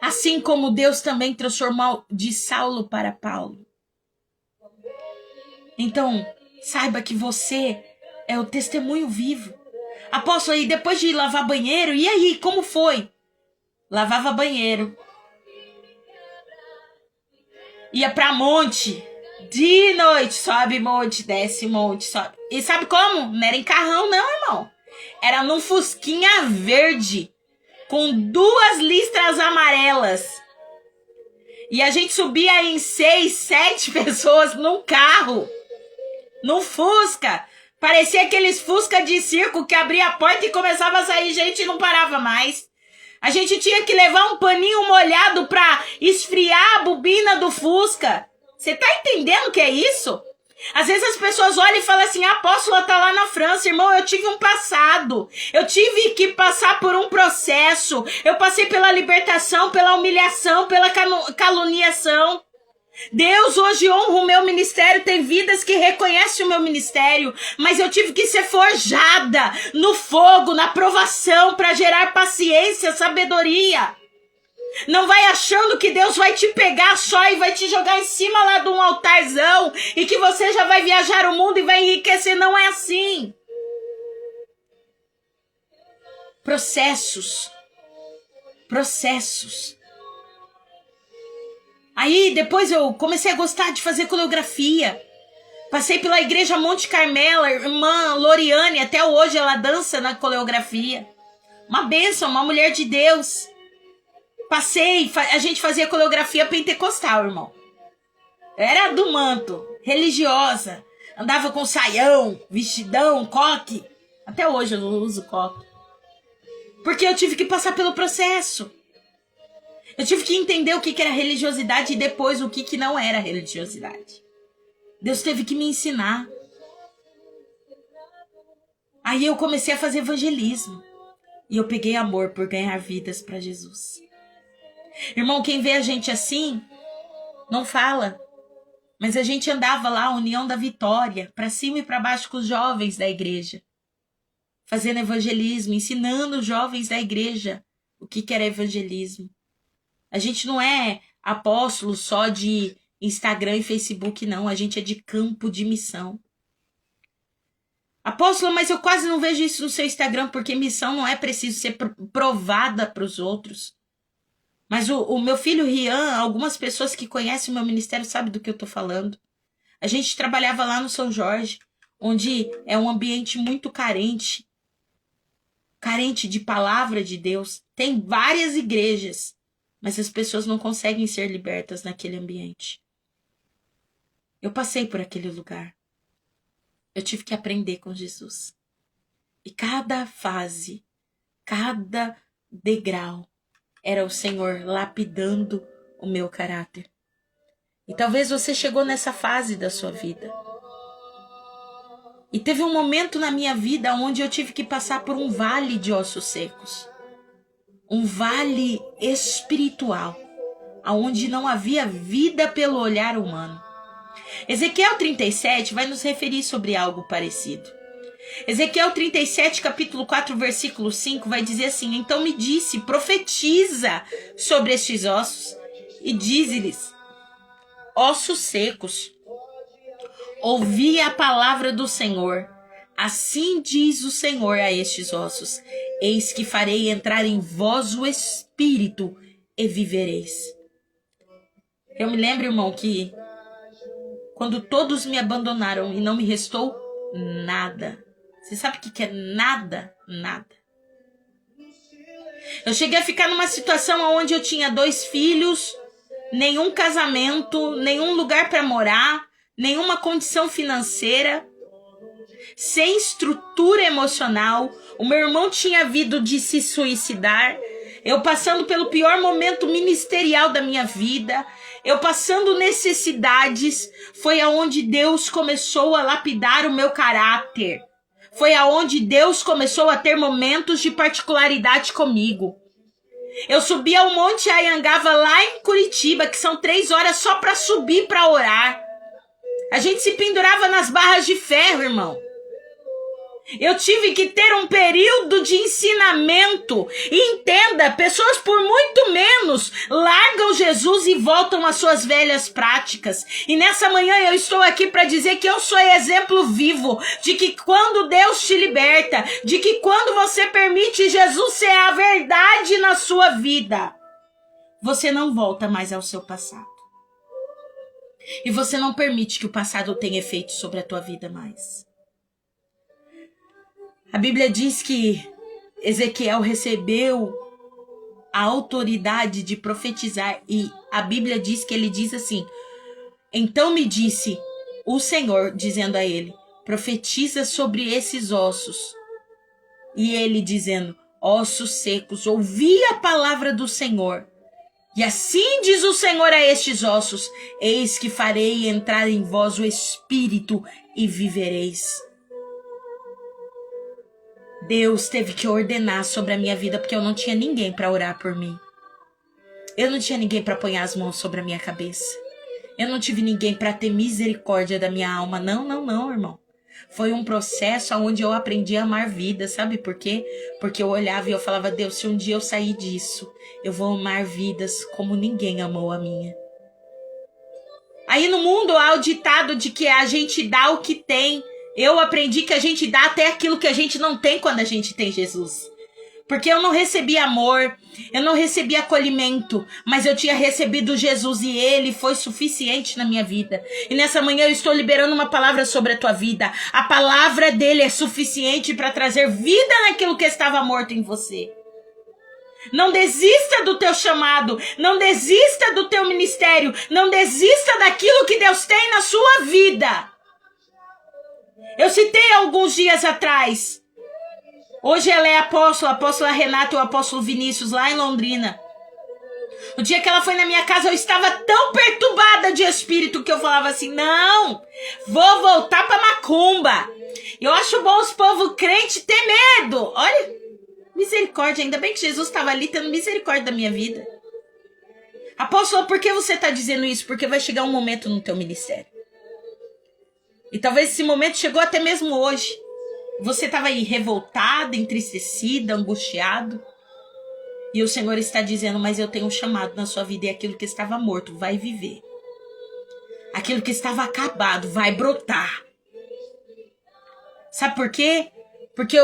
Assim como Deus também transformou de Saulo para Paulo. Então, saiba que você é o testemunho vivo. Apóstolo, aí depois de lavar banheiro, e aí, como foi? Lavava banheiro. Ia pra monte. De noite, sobe monte, desce monte, sobe. E sabe como? Não era em carrão não, irmão. Era num fusquinha verde, com 2 listras amarelas. E a gente subia em 6, 7 pessoas num carro. No Fusca. Parecia aqueles Fusca de circo que abria a porta e começava a sair gente e não parava mais. A gente tinha que levar um paninho molhado pra esfriar a bobina do Fusca. Você tá entendendo o que é isso? Às vezes as pessoas olham e falam assim, a apóstola tá lá na França. Irmão, eu tive um passado. Eu tive que passar por um processo. Eu passei pela libertação, pela humilhação, pela caluniação. Deus hoje honra o meu ministério, tem vidas que reconhecem o meu ministério, mas eu tive que ser forjada no fogo, na provação, para gerar paciência, sabedoria. Não vai achando que Deus vai te pegar só e vai te jogar em cima lá de um altarzão e que você já vai viajar o mundo e vai enriquecer. Não é assim. Processos. Aí, depois eu comecei a gostar de fazer coreografia. Passei pela igreja Monte Carmelo, a irmã Loriane, até hoje ela dança na coreografia. Uma bênção, uma mulher de Deus. Passei, a gente fazia coreografia pentecostal, irmão. Era do manto, religiosa. Andava com saião, vestidão, coque. Até hoje eu não uso coque. Porque eu tive que passar pelo processo. Eu tive que entender o que era religiosidade e depois o que não era religiosidade. Deus teve que me ensinar. Aí eu comecei a fazer evangelismo. E eu peguei amor por ganhar vidas para Jesus. Irmão, quem vê a gente assim, não fala. Mas a gente andava lá, União da Vitória, para cima e para baixo com os jovens da igreja. Fazendo evangelismo, ensinando os jovens da igreja o que era evangelismo. A gente não é apóstolo só de Instagram e Facebook, não. A gente é de campo de missão. Apóstolo, mas eu quase não vejo isso no seu Instagram, porque missão não é preciso ser provada para os outros. Mas o meu filho Rian, algumas pessoas que conhecem o meu ministério sabem do que eu estou falando. A gente trabalhava lá no São Jorge, onde é um ambiente muito carente de palavra de Deus. Tem várias igrejas, mas as pessoas não conseguem ser libertas naquele ambiente. Eu passei por aquele lugar. Eu tive que aprender com Jesus. E cada fase, cada degrau, era o Senhor lapidando o meu caráter. E talvez você chegou nessa fase da sua vida. E teve um momento na minha vida onde eu tive que passar por um vale de ossos secos. Um vale espiritual, onde não havia vida pelo olhar humano. Ezequiel 37 vai nos referir sobre algo parecido. Ezequiel 37, capítulo 4, versículo 5, vai dizer assim: então me disse, profetiza sobre estes ossos, e dize-lhes, ossos secos, ouvi a palavra do Senhor. Assim diz o Senhor a estes ossos: eis que farei entrar em vós o Espírito e vivereis. Eu me lembro, irmão, que quando todos me abandonaram e não me restou nada. Você sabe o que é nada? Nada. Eu cheguei a ficar numa situação onde eu tinha 2 filhos, nenhum casamento, nenhum lugar para morar, nenhuma condição financeira, sem estrutura emocional. O meu irmão tinha vindo de se suicidar. Eu passando pelo pior momento ministerial da minha vida. Eu passando necessidades. Foi aonde Deus começou a lapidar o meu caráter. Foi aonde Deus começou a ter momentos de particularidade comigo. Eu subi ao Monte Anhangava lá em Curitiba, que são 3 horas só para subir para orar. A gente se pendurava nas barras de ferro, irmão. Eu tive que ter um período de ensinamento. E entenda, pessoas por muito menos largam Jesus e voltam às suas velhas práticas. E nessa manhã eu estou aqui para dizer que eu sou exemplo vivo de que quando Deus te liberta, de que quando você permite Jesus ser a verdade na sua vida, você não volta mais ao seu passado. E você não permite que o passado tenha efeito sobre a tua vida mais. A Bíblia diz que Ezequiel recebeu a autoridade de profetizar. E a Bíblia diz que ele diz assim: então me disse o Senhor, dizendo a ele: profetiza sobre esses ossos. E ele dizendo: ossos secos, ouvi a palavra do Senhor. E assim diz o Senhor a estes ossos: eis que farei entrar em vós o Espírito e vivereis. Deus teve que ordenar sobre a minha vida, porque eu não tinha ninguém para orar por mim. Eu não tinha ninguém para pôr as mãos sobre a minha cabeça. Eu não tive ninguém para ter misericórdia da minha alma. Não, irmão. Foi um processo onde eu aprendi a amar vida. Sabe por quê? Porque eu olhava e eu falava: Deus, se um dia eu sair disso, eu vou amar vidas como ninguém amou a minha. Aí no mundo há o ditado de que a gente dá o que tem. Eu aprendi que a gente dá até aquilo que a gente não tem quando a gente tem Jesus. Porque eu não recebi amor, eu não recebi acolhimento, mas eu tinha recebido Jesus e ele foi suficiente na minha vida. E nessa manhã eu estou liberando uma palavra sobre a tua vida. A palavra dele é suficiente para trazer vida naquilo que estava morto em você. Não desista do teu chamado, não desista do teu ministério, não desista daquilo que Deus tem na sua vida. Eu citei alguns dias atrás. Hoje ela é a apóstola Renata e o apóstolo Vinícius, lá em Londrina. O dia que ela foi na minha casa, eu estava tão perturbada de espírito que eu falava assim: não, vou voltar para macumba. Eu acho bom os povos crentes ter medo. Olha, misericórdia, ainda bem que Jesus estava ali tendo misericórdia da minha vida. Apóstolo, por que você está dizendo isso? Porque vai chegar um momento no teu ministério. E talvez esse momento chegou até mesmo hoje. Você estava aí revoltado, entristecido, angustiado. E o Senhor está dizendo: mas eu tenho um chamado na sua vida, e aquilo que estava morto vai viver. Aquilo que estava acabado vai brotar. Sabe por quê? Porque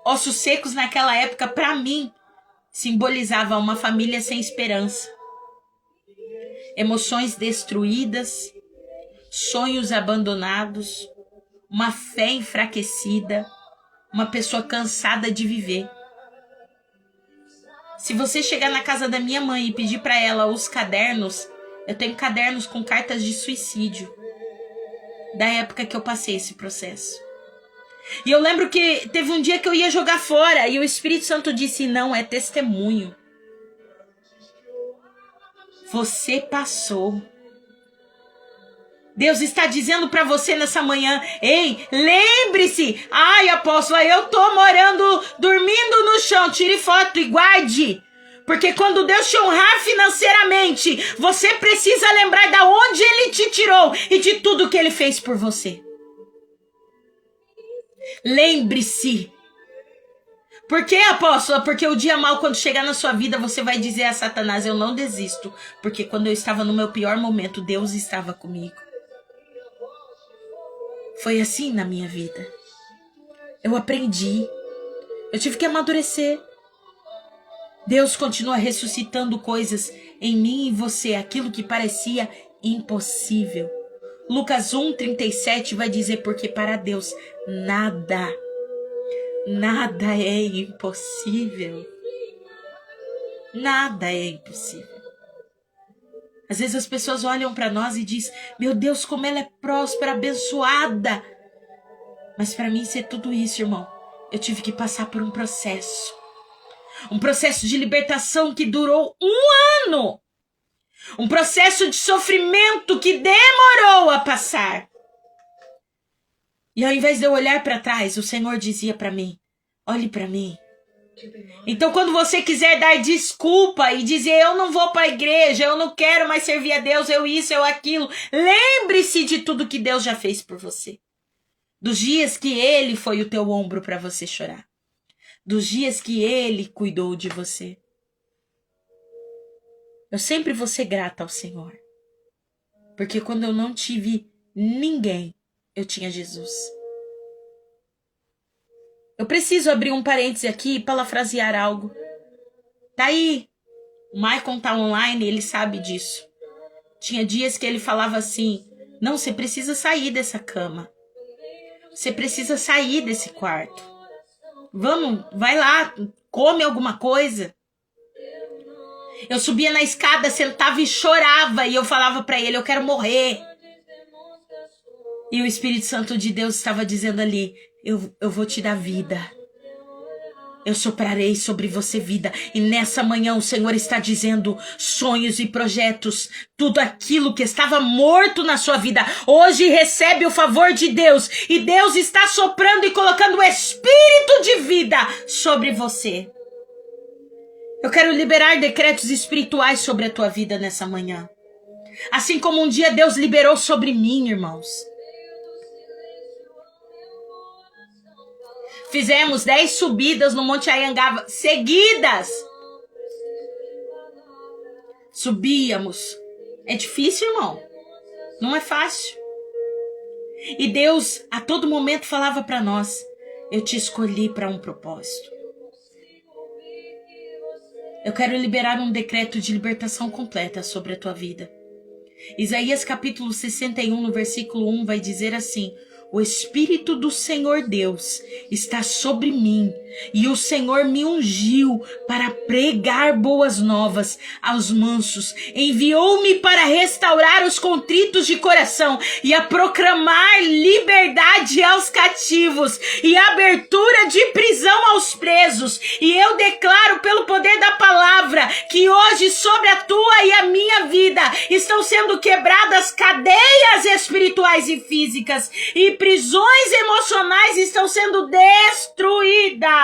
ossos secos naquela época, para mim, simbolizava uma família sem esperança. Emoções destruídas, sonhos abandonados, uma fé enfraquecida, uma pessoa cansada de viver. Se você chegar na casa da minha mãe e pedir para ela os cadernos, eu tenho cadernos com cartas de suicídio, da época que eu passei esse processo. E eu lembro que teve um dia que eu ia jogar fora e o Espírito Santo disse: não, é testemunho. Você passou. Deus está dizendo para você nessa manhã: ei, lembre-se. Ai, apóstola, eu tô dormindo no chão. Tire foto e guarde. Porque quando Deus te honrar financeiramente, você precisa lembrar de onde Ele te tirou e de tudo que Ele fez por você. Lembre-se. Por quê, apóstola? Porque o dia mau, quando chegar na sua vida, você vai dizer a Satanás: eu não desisto. Porque quando eu estava no meu pior momento, Deus estava comigo. Foi assim na minha vida. Eu aprendi. Eu tive que amadurecer. Deus continua ressuscitando coisas em mim e em você, aquilo que parecia impossível. Lucas 1:37 vai dizer, porque para Deus nada é impossível. Nada é impossível. Às vezes as pessoas olham para nós e dizem, meu Deus, como ela é próspera, abençoada. Mas para mim ser tudo isso, irmão, eu tive que passar por um processo. Um processo de libertação que durou 1 ano. Um processo de sofrimento que demorou a passar. E ao invés de eu olhar para trás, o Senhor dizia para mim, olhe para mim. Então quando você quiser dar desculpa e dizer, eu não vou para a igreja, eu não quero mais servir a Deus, eu isso, eu aquilo, lembre-se de tudo que Deus já fez por você. Dos dias que Ele foi o teu ombro para você chorar. Dos dias que Ele cuidou de você. Eu sempre vou ser grata ao Senhor. Porque quando eu não tive ninguém, eu tinha Jesus. Eu preciso abrir um parêntese aqui e parafrasear algo. Tá aí. O Maicon tá online, ele sabe disso. Tinha dias que ele falava assim, não, você precisa sair dessa cama. Você precisa sair desse quarto. Vamos, vai lá, come alguma coisa. Eu subia na escada, sentava e chorava. E eu falava para ele, eu quero morrer. E o Espírito Santo de Deus estava dizendo ali, eu vou te dar vida. Eu soprarei sobre você vida. E nessa manhã o Senhor está dizendo sonhos e projetos. Tudo aquilo que estava morto na sua vida. Hoje recebe o favor de Deus. E Deus está soprando e colocando o Espírito de vida sobre você. Eu quero liberar decretos espirituais sobre a tua vida nessa manhã. Assim como um dia Deus liberou sobre mim, irmãos. Fizemos 10 subidas no Monte Anhangaba seguidas. Subíamos. É difícil, irmão. Não é fácil. E Deus a todo momento falava para nós, eu te escolhi para um propósito. Eu quero liberar um decreto de libertação completa sobre a tua vida. Isaías capítulo 61, no versículo 1, vai dizer assim, o Espírito do Senhor Deus está sobre mim e o Senhor me ungiu para pregar boas novas aos mansos. Enviou-me para restaurar os contritos de coração e a proclamar liberdade aos cativos e abertura de prisão aos presos. E eu declaro pelo poder da palavra que hoje sobre a tua e a minha vida estão sendo quebradas cadeias espirituais e físicas e prisões emocionais estão sendo destruídas.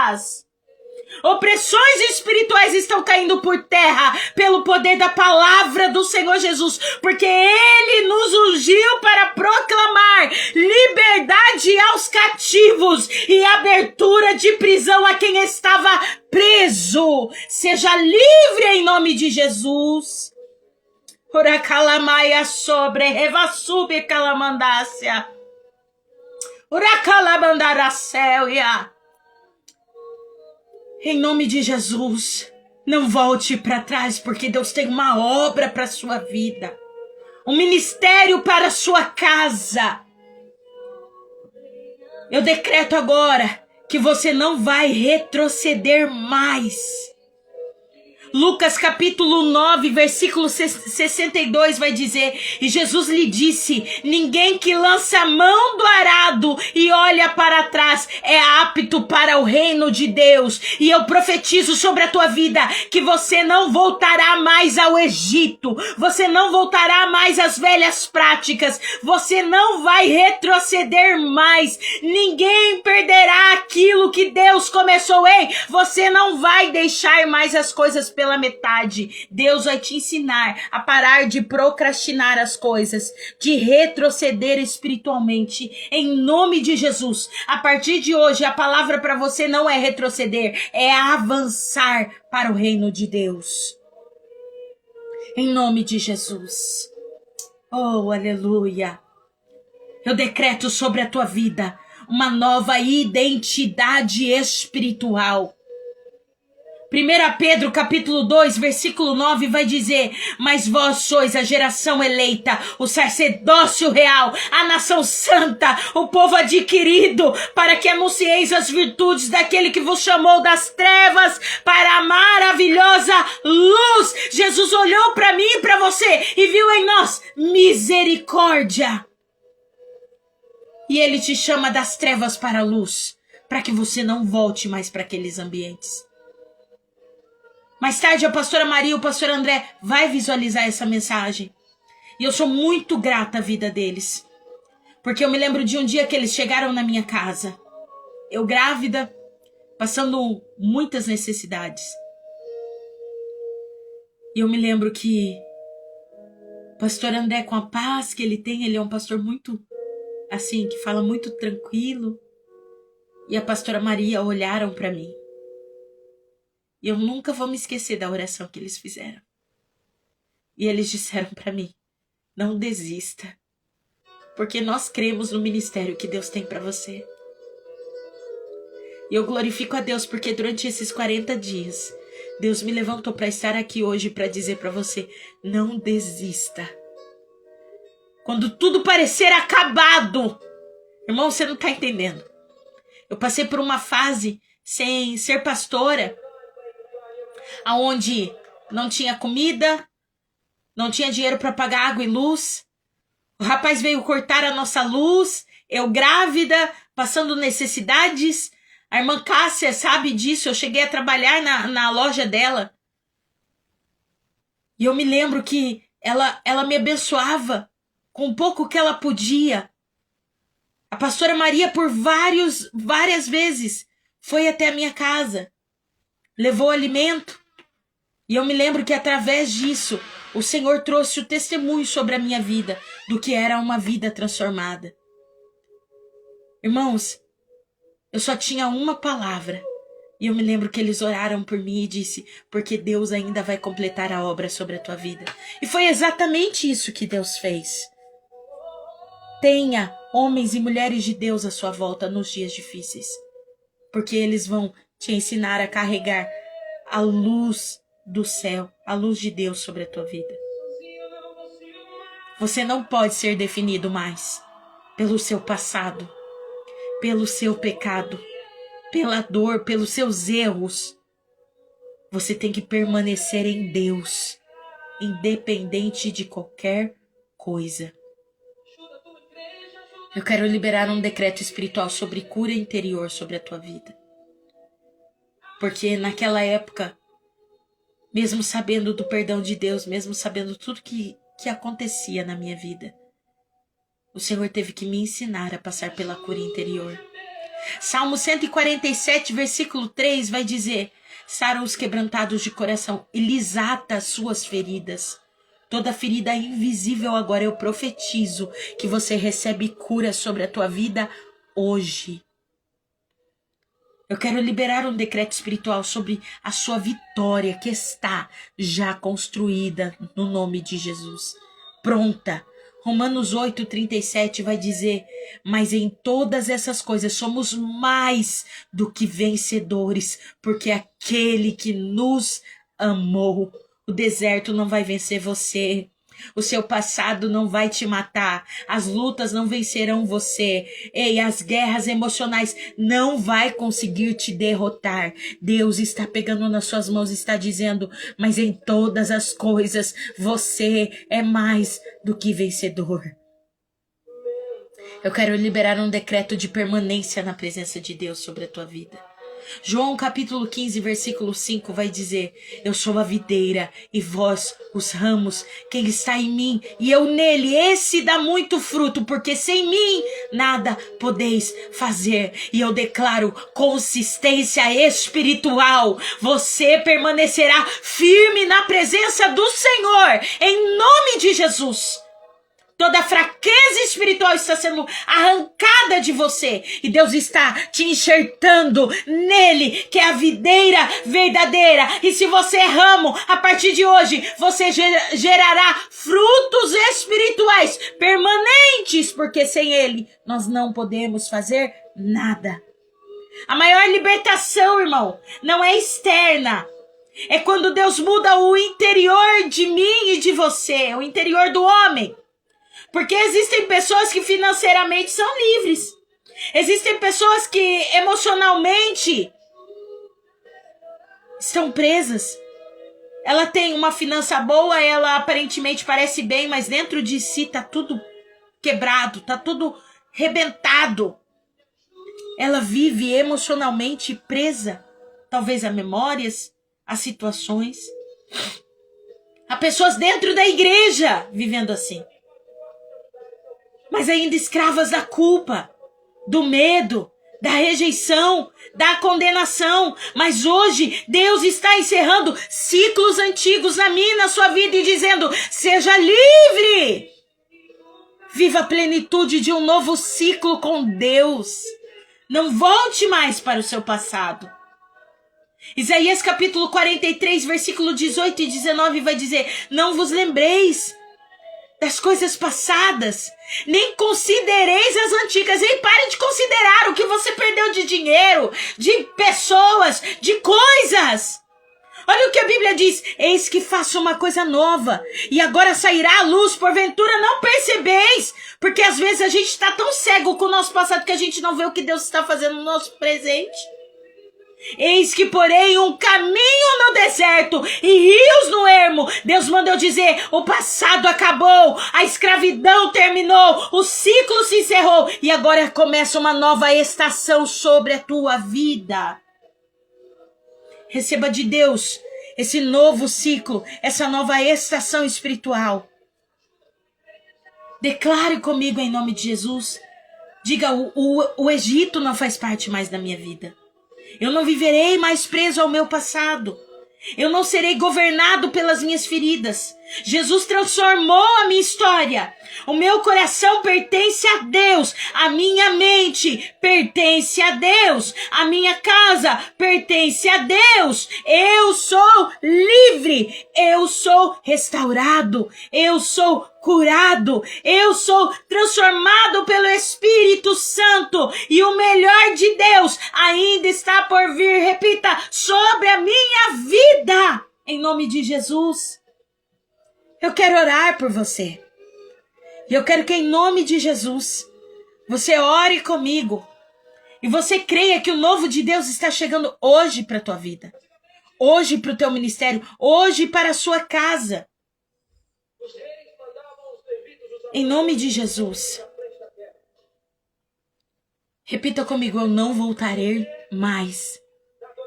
Opressões espirituais estão caindo por terra pelo poder da palavra do Senhor Jesus, porque Ele nos ungiu para proclamar liberdade aos cativos e abertura de prisão a quem estava preso. Seja livre em nome de Jesus. Oracalamaya sobre revassube calamandácia. Em nome de Jesus, não volte para trás, porque Deus tem uma obra para a sua vida, um ministério para a sua casa. Eu decreto agora que você não vai retroceder mais. Lucas capítulo 9, versículo 62 vai dizer, e Jesus lhe disse, ninguém que lança a mão do arado e olha para trás é apto para o reino de Deus. E eu profetizo sobre a tua vida que você não voltará mais ao Egito, você não voltará mais às velhas práticas, você não vai retroceder mais, ninguém perderá aquilo que Deus começou, você não vai deixar mais as coisas pela metade. Deus vai te ensinar a parar de procrastinar as coisas, de retroceder espiritualmente, em nome de Jesus. A partir de hoje, a palavra para você não é retroceder, é avançar para o reino de Deus. Em nome de Jesus. Oh, aleluia. Eu decreto sobre a tua vida uma nova identidade espiritual. 1 Pedro capítulo 2, versículo 9 vai dizer: mas vós sois a geração eleita, o sacerdócio real, a nação santa, o povo adquirido, para que anuncieis as virtudes daquele que vos chamou das trevas para a maravilhosa luz. Jesus olhou para mim e para você e viu em nós misericórdia. E ele te chama das trevas para a luz, para que você não volte mais para aqueles ambientes. Mais tarde, a pastora Maria e o pastor André vai visualizar essa mensagem. E eu sou muito grata à vida deles. Porque eu me lembro de um dia que eles chegaram na minha casa. Eu grávida, passando muitas necessidades. E eu me lembro que o pastor André, com a paz que ele tem, ele é um pastor muito, assim, que fala muito tranquilo. E a pastora Maria olharam para mim. E eu nunca vou me esquecer da oração que eles fizeram. E eles disseram para mim: não desista, porque nós cremos no ministério que Deus tem para você. E eu glorifico a Deus porque durante esses 40 dias, Deus me levantou para estar aqui hoje para dizer para você: não desista. Quando tudo parecer acabado, irmão, você não está entendendo. Eu passei por uma fase sem ser pastora, aonde não tinha comida, não tinha dinheiro para pagar água e luz. O rapaz veio cortar a nossa luz, eu grávida, passando necessidades. A irmã Cássia sabe disso, eu cheguei a trabalhar na loja dela. E eu me lembro que ela me abençoava com o pouco que ela podia. A pastora Maria, por várias vezes, foi até a minha casa, levou alimento. E eu me lembro que através disso, o Senhor trouxe o testemunho sobre a minha vida, do que era uma vida transformada. Irmãos, eu só tinha uma palavra. E eu me lembro que eles oraram por mim e disse: porque Deus ainda vai completar a obra sobre a tua vida. E foi exatamente isso que Deus fez. Tenha homens e mulheres de Deus à sua volta nos dias difíceis. Porque eles vão te ensinar a carregar a luz do céu, a luz de Deus sobre a tua vida. Você não pode ser definido mais pelo seu passado, pelo seu pecado, pela dor, pelos seus erros. Você tem que permanecer em Deus, independente de qualquer coisa. Eu quero liberar um decreto espiritual sobre cura interior sobre a tua vida. Porque naquela época, mesmo sabendo do perdão de Deus, mesmo sabendo tudo que acontecia na minha vida, o Senhor teve que me ensinar a passar pela cura interior. Salmo 147, versículo 3 vai dizer: sara os quebrantados de coração e lhes ata as suas feridas. Toda ferida invisível agora eu profetizo que você recebe cura sobre a tua vida hoje. Eu quero liberar um decreto espiritual sobre a sua vitória que está já construída no nome de Jesus. Pronta. Romanos 8:37 vai dizer: mas em todas essas coisas somos mais do que vencedores, porque aquele que nos amou. O deserto não vai vencer você. O seu passado não vai te matar. As lutas não vencerão você. Ei, as guerras emocionais não vai conseguir te derrotar. Deus está pegando nas suas mãos e está dizendo: mas em todas as coisas você é mais do que vencedor. Eu quero liberar um decreto de permanência na presença de Deus sobre a tua vida. João capítulo 15, versículo 5 vai dizer: eu sou a videira e vós os ramos. Quem está em mim e eu nele, esse dá muito fruto, porque sem mim nada podeis fazer. E eu declaro consistência espiritual. Você permanecerá firme na presença do Senhor, em nome de Jesus. Toda fraqueza espiritual está sendo arrancada de você. E Deus está te enxertando nele, que é a videira verdadeira. E se você é ramo, a partir de hoje, você gerará frutos espirituais permanentes, porque sem ele nós não podemos fazer nada. A maior libertação, irmão, não é externa. É quando Deus muda o interior de mim e de você, o interior do homem. Porque existem pessoas que financeiramente são livres. Existem pessoas que emocionalmente estão presas. Ela tem uma finança boa, ela aparentemente parece bem, mas dentro de si tá tudo quebrado, tá tudo rebentado. Ela vive emocionalmente presa, talvez a memórias, a situações. Há pessoas dentro da igreja vivendo assim, mas ainda escravas da culpa, do medo, da rejeição, da condenação. Mas hoje Deus está encerrando ciclos antigos na minha e na sua vida e dizendo: seja livre, viva a plenitude de um novo ciclo com Deus. Não volte mais para o seu passado. Isaías capítulo 43, versículo 18 e 19 vai dizer: não vos lembreis das coisas passadas, nem considereis as antigas. E pare de considerar o que você perdeu de dinheiro, de pessoas, de coisas. Olha o que a Bíblia diz: eis que faço uma coisa nova, e agora sairá a luz, porventura não percebeis. Porque às vezes a gente está tão cego com o nosso passado que a gente não vê o que Deus está fazendo no nosso presente. Eis que porém um caminho no deserto e rios no ermo. Deus mandou dizer: o passado acabou, a escravidão terminou, o ciclo se encerrou e agora começa uma nova estação sobre a tua vida. Receba de Deus esse novo ciclo, essa nova estação espiritual. Declare comigo em nome de Jesus. Diga: o Egito não faz parte mais da minha vida. Eu não viverei mais preso ao meu passado. Eu não serei governado pelas minhas feridas. Jesus transformou a minha história. O meu coração pertence a Deus. A minha mente pertence a Deus. A minha casa pertence a Deus. Eu sou livre. Eu sou restaurado. Eu sou curado. Eu sou transformado pelo Espírito Santo. E o melhor de Deus ainda está por vir. Repita: sobre a minha vida. Em nome de Jesus. Eu quero orar por você. E eu quero que em nome de Jesus, você ore comigo. E você creia que o novo de Deus está chegando hoje para a tua vida. Hoje para o teu ministério. Hoje para a sua casa. Em nome de Jesus. Repita comigo: eu não voltarei mais.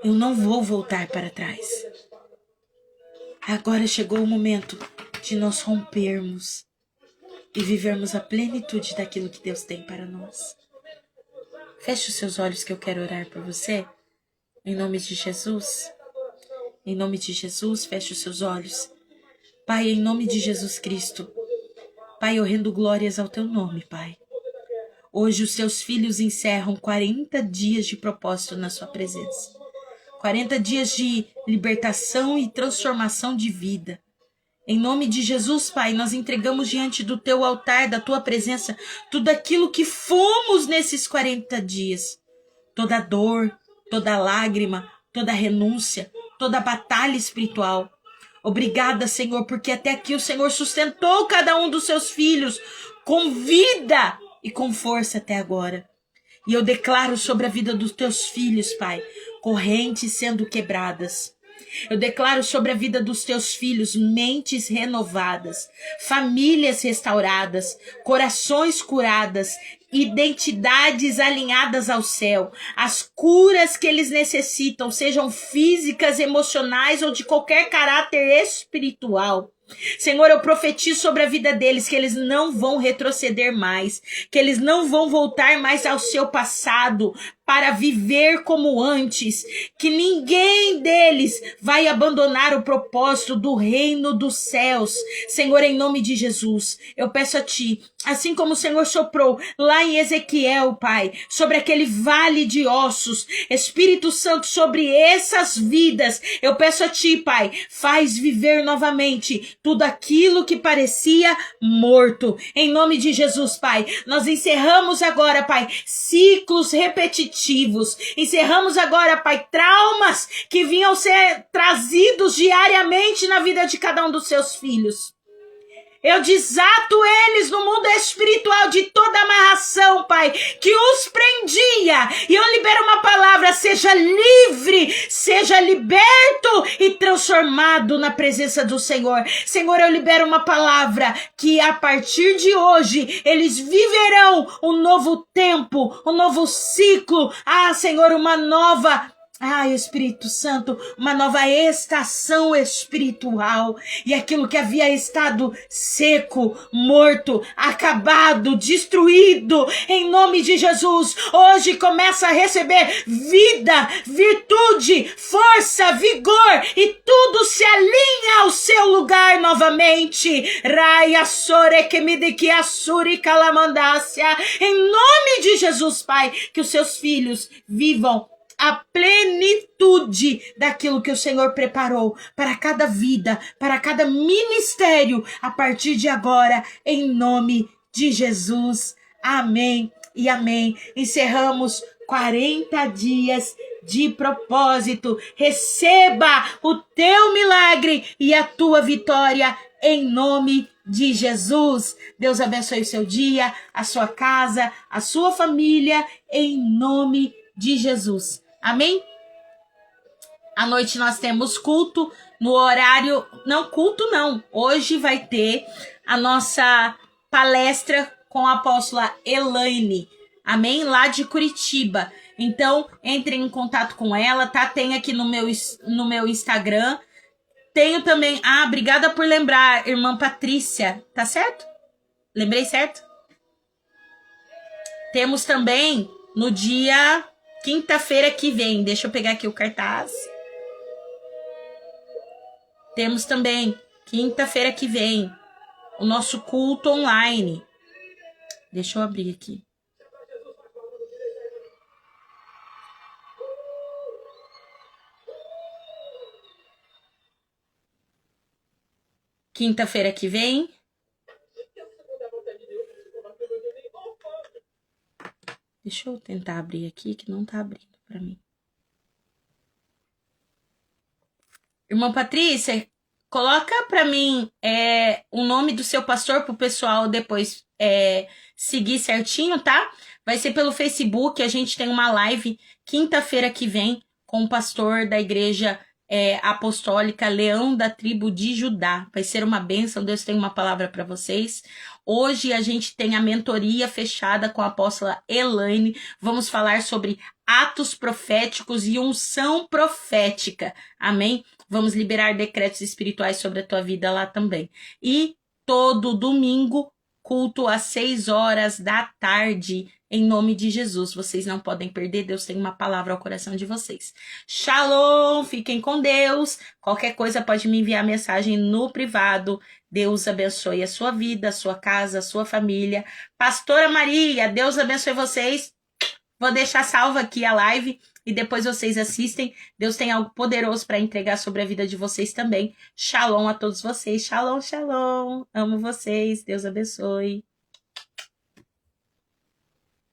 Eu não vou voltar para trás. Agora chegou o momento de nós rompermos e vivermos a plenitude daquilo que Deus tem para nós. Feche os seus olhos que eu quero orar por você. Em nome de Jesus. Em nome de Jesus, feche os seus olhos. Pai, em nome de Jesus Cristo. Pai, eu rendo glórias ao teu nome, Pai. Hoje os seus filhos encerram 40 dias de propósito na sua presença. 40 dias de libertação e transformação de vida. Em nome de Jesus, Pai, nós entregamos diante do teu altar, da tua presença, tudo aquilo que fomos nesses 40 dias. Toda dor, toda lágrima, toda renúncia, toda batalha espiritual. Obrigada, Senhor, porque até aqui o Senhor sustentou cada um dos seus filhos com vida e com força até agora. E eu declaro sobre a vida dos teus filhos, Pai, correntes sendo quebradas. Eu declaro sobre a vida dos teus filhos mentes renovadas, famílias restauradas, corações curadas, identidades alinhadas ao céu, as curas que eles necessitam, sejam físicas, emocionais ou de qualquer caráter espiritual. Senhor, eu profetizo sobre a vida deles que eles não vão retroceder mais, que eles não vão voltar mais ao seu passado para viver como antes, que ninguém deles vai abandonar o propósito do reino dos céus. Senhor, em nome de Jesus, eu peço a Ti, assim como o Senhor soprou lá em Ezequiel, Pai, sobre aquele vale de ossos, Espírito Santo, sobre essas vidas, eu peço a Ti, Pai, faz viver novamente tudo aquilo que parecia morto. Em nome de Jesus, Pai, nós encerramos agora, Pai, ciclos repetitivos. Encerramos agora, Pai, traumas que vinham ser trazidos diariamente na vida de cada um dos seus filhos. Eu desato eles no mundo espiritual de toda amarração, Pai, que os prendia. E eu libero uma palavra: seja livre, seja liberto e transformado na presença do Senhor. Senhor, eu libero uma palavra que a partir de hoje eles viverão um novo tempo, um novo ciclo. Senhor, uma nova... Espírito Santo, uma nova estação espiritual. E aquilo que havia estado seco, morto, acabado, destruído, em nome de Jesus, hoje começa a receber vida, virtude, força, vigor, e tudo se alinha ao seu lugar novamente. Raia sore que me de que assuri calamandácia. Em nome de Jesus, Pai, que os seus filhos vivam a plenitude daquilo que o Senhor preparou para cada vida, para cada ministério, a partir de agora, em nome de Jesus. Amém e amém. Encerramos 40 dias de propósito. Receba o teu milagre e a tua vitória em nome de Jesus. Deus abençoe o seu dia, a sua casa, a sua família, em nome de Jesus. Amém? À noite nós temos culto no horário... Não, culto não. Hoje vai ter a nossa palestra com a apóstola Elaine. Amém? Lá de Curitiba. Então, entrem em contato com ela, tá? Tem aqui no meu Instagram. Tenho também... obrigada por lembrar, irmã Patrícia. Tá certo? Lembrei certo? Temos também no dia... quinta-feira que vem, deixa eu pegar aqui o cartaz. Temos também, quinta-feira que vem, o nosso culto online. Deixa eu abrir aqui. Quinta-feira que vem. Deixa eu tentar abrir aqui, que não tá abrindo para mim. Irmã Patrícia, coloca para mim o nome do seu pastor pro pessoal depois seguir certinho, tá? Vai ser pelo Facebook, a gente tem uma live quinta-feira que vem com o pastor da igreja apostólica Leão da tribo de Judá. Vai ser uma bênção, Deus tem uma palavra para vocês. Hoje a gente tem a mentoria fechada com a apóstola Elaine. Vamos falar sobre atos proféticos e unção profética. Amém? Vamos liberar decretos espirituais sobre a tua vida lá também. E todo domingo, culto às 6 horas da tarde, em nome de Jesus. Vocês não podem perder, Deus tem uma palavra ao coração de vocês. Shalom, fiquem com Deus. Qualquer coisa pode me enviar mensagem no privado. Deus abençoe a sua vida, a sua casa, a sua família. Pastora Maria, Deus abençoe vocês. Vou deixar salva aqui a live e depois vocês assistem. Deus tem algo poderoso para entregar sobre a vida de vocês também. Shalom a todos vocês. Shalom, shalom. Amo vocês. Deus abençoe.